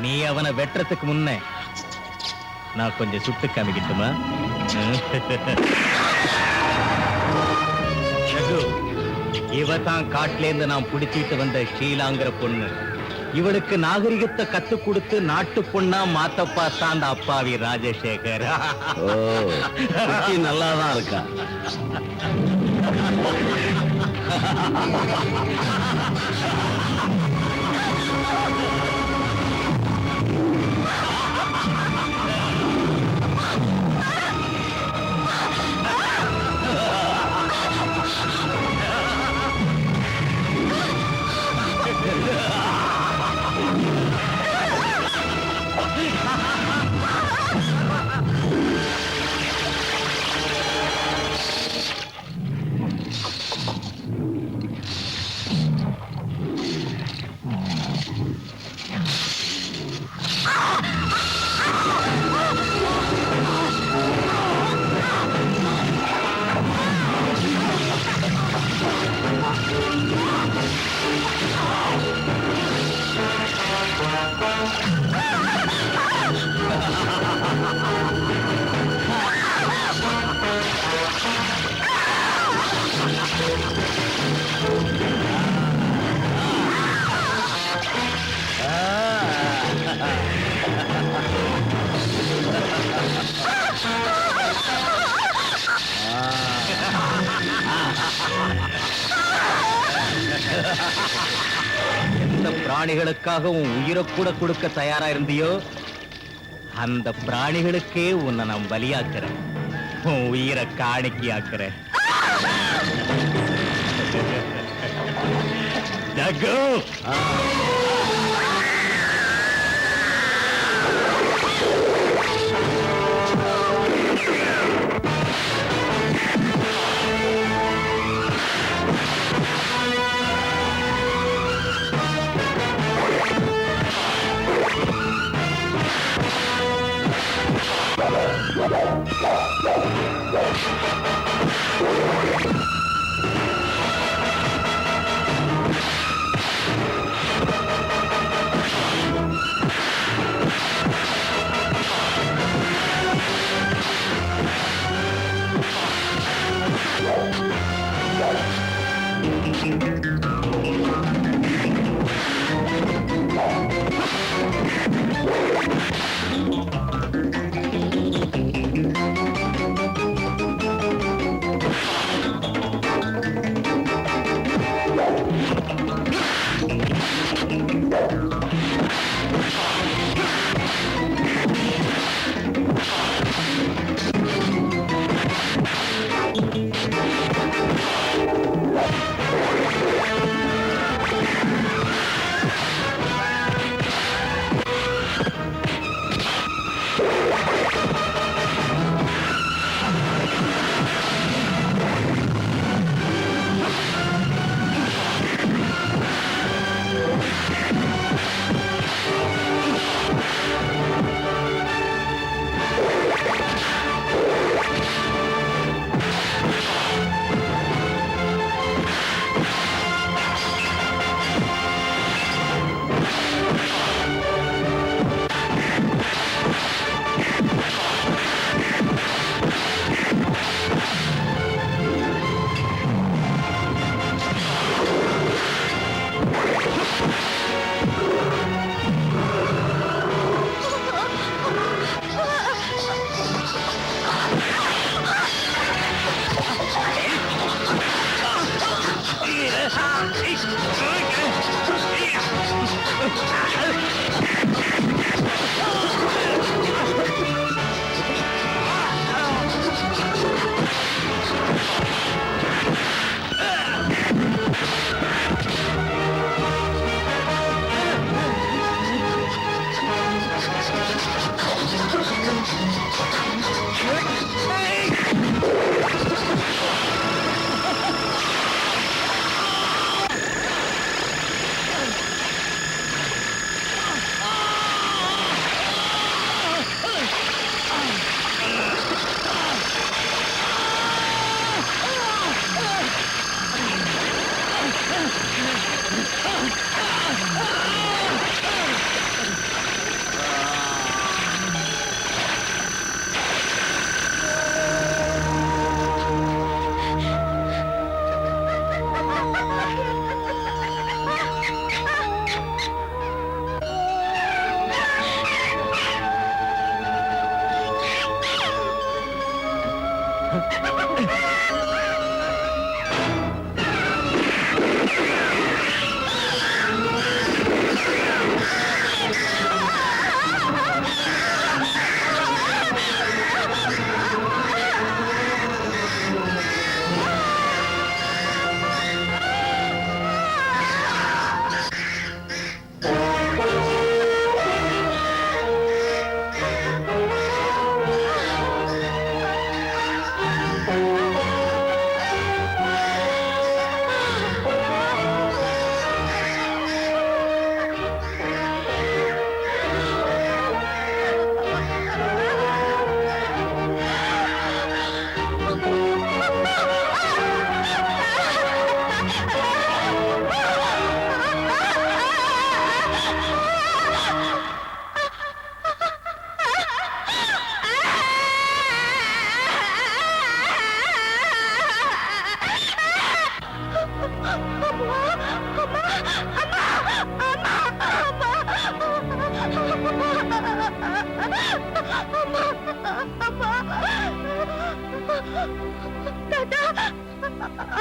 நீ அவனை வெட்டுறதுக்கு முன்ன நான் கொஞ்சம் சுட்டு காமிக்கட்டுமா? இவ தான் காட்டுல இருந்து நான் பிடிச்சிட்டு வந்த ஷீலாங்கிற பொண்ணு. இவளுக்கு நாகரிகத்தை கத்து கொடுத்து நாட்டு பொண்ணா மாத்த பார்த்தா அந்த அப்பாவி ராஜசேகர். நல்லாதான் இருக்கா. எந்த பிராணிகளுக்காகவும் உயிரை கூட கொடுக்க தயாரா இருந்தியோ அந்த பிராணிகளுக்கே உன்னை நான் பலியாக்குறேன். உன் உயிரை காணிக்கையாக்குறேன். ஜக்கு!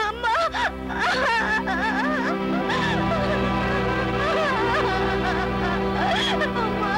அம்மா அம்மா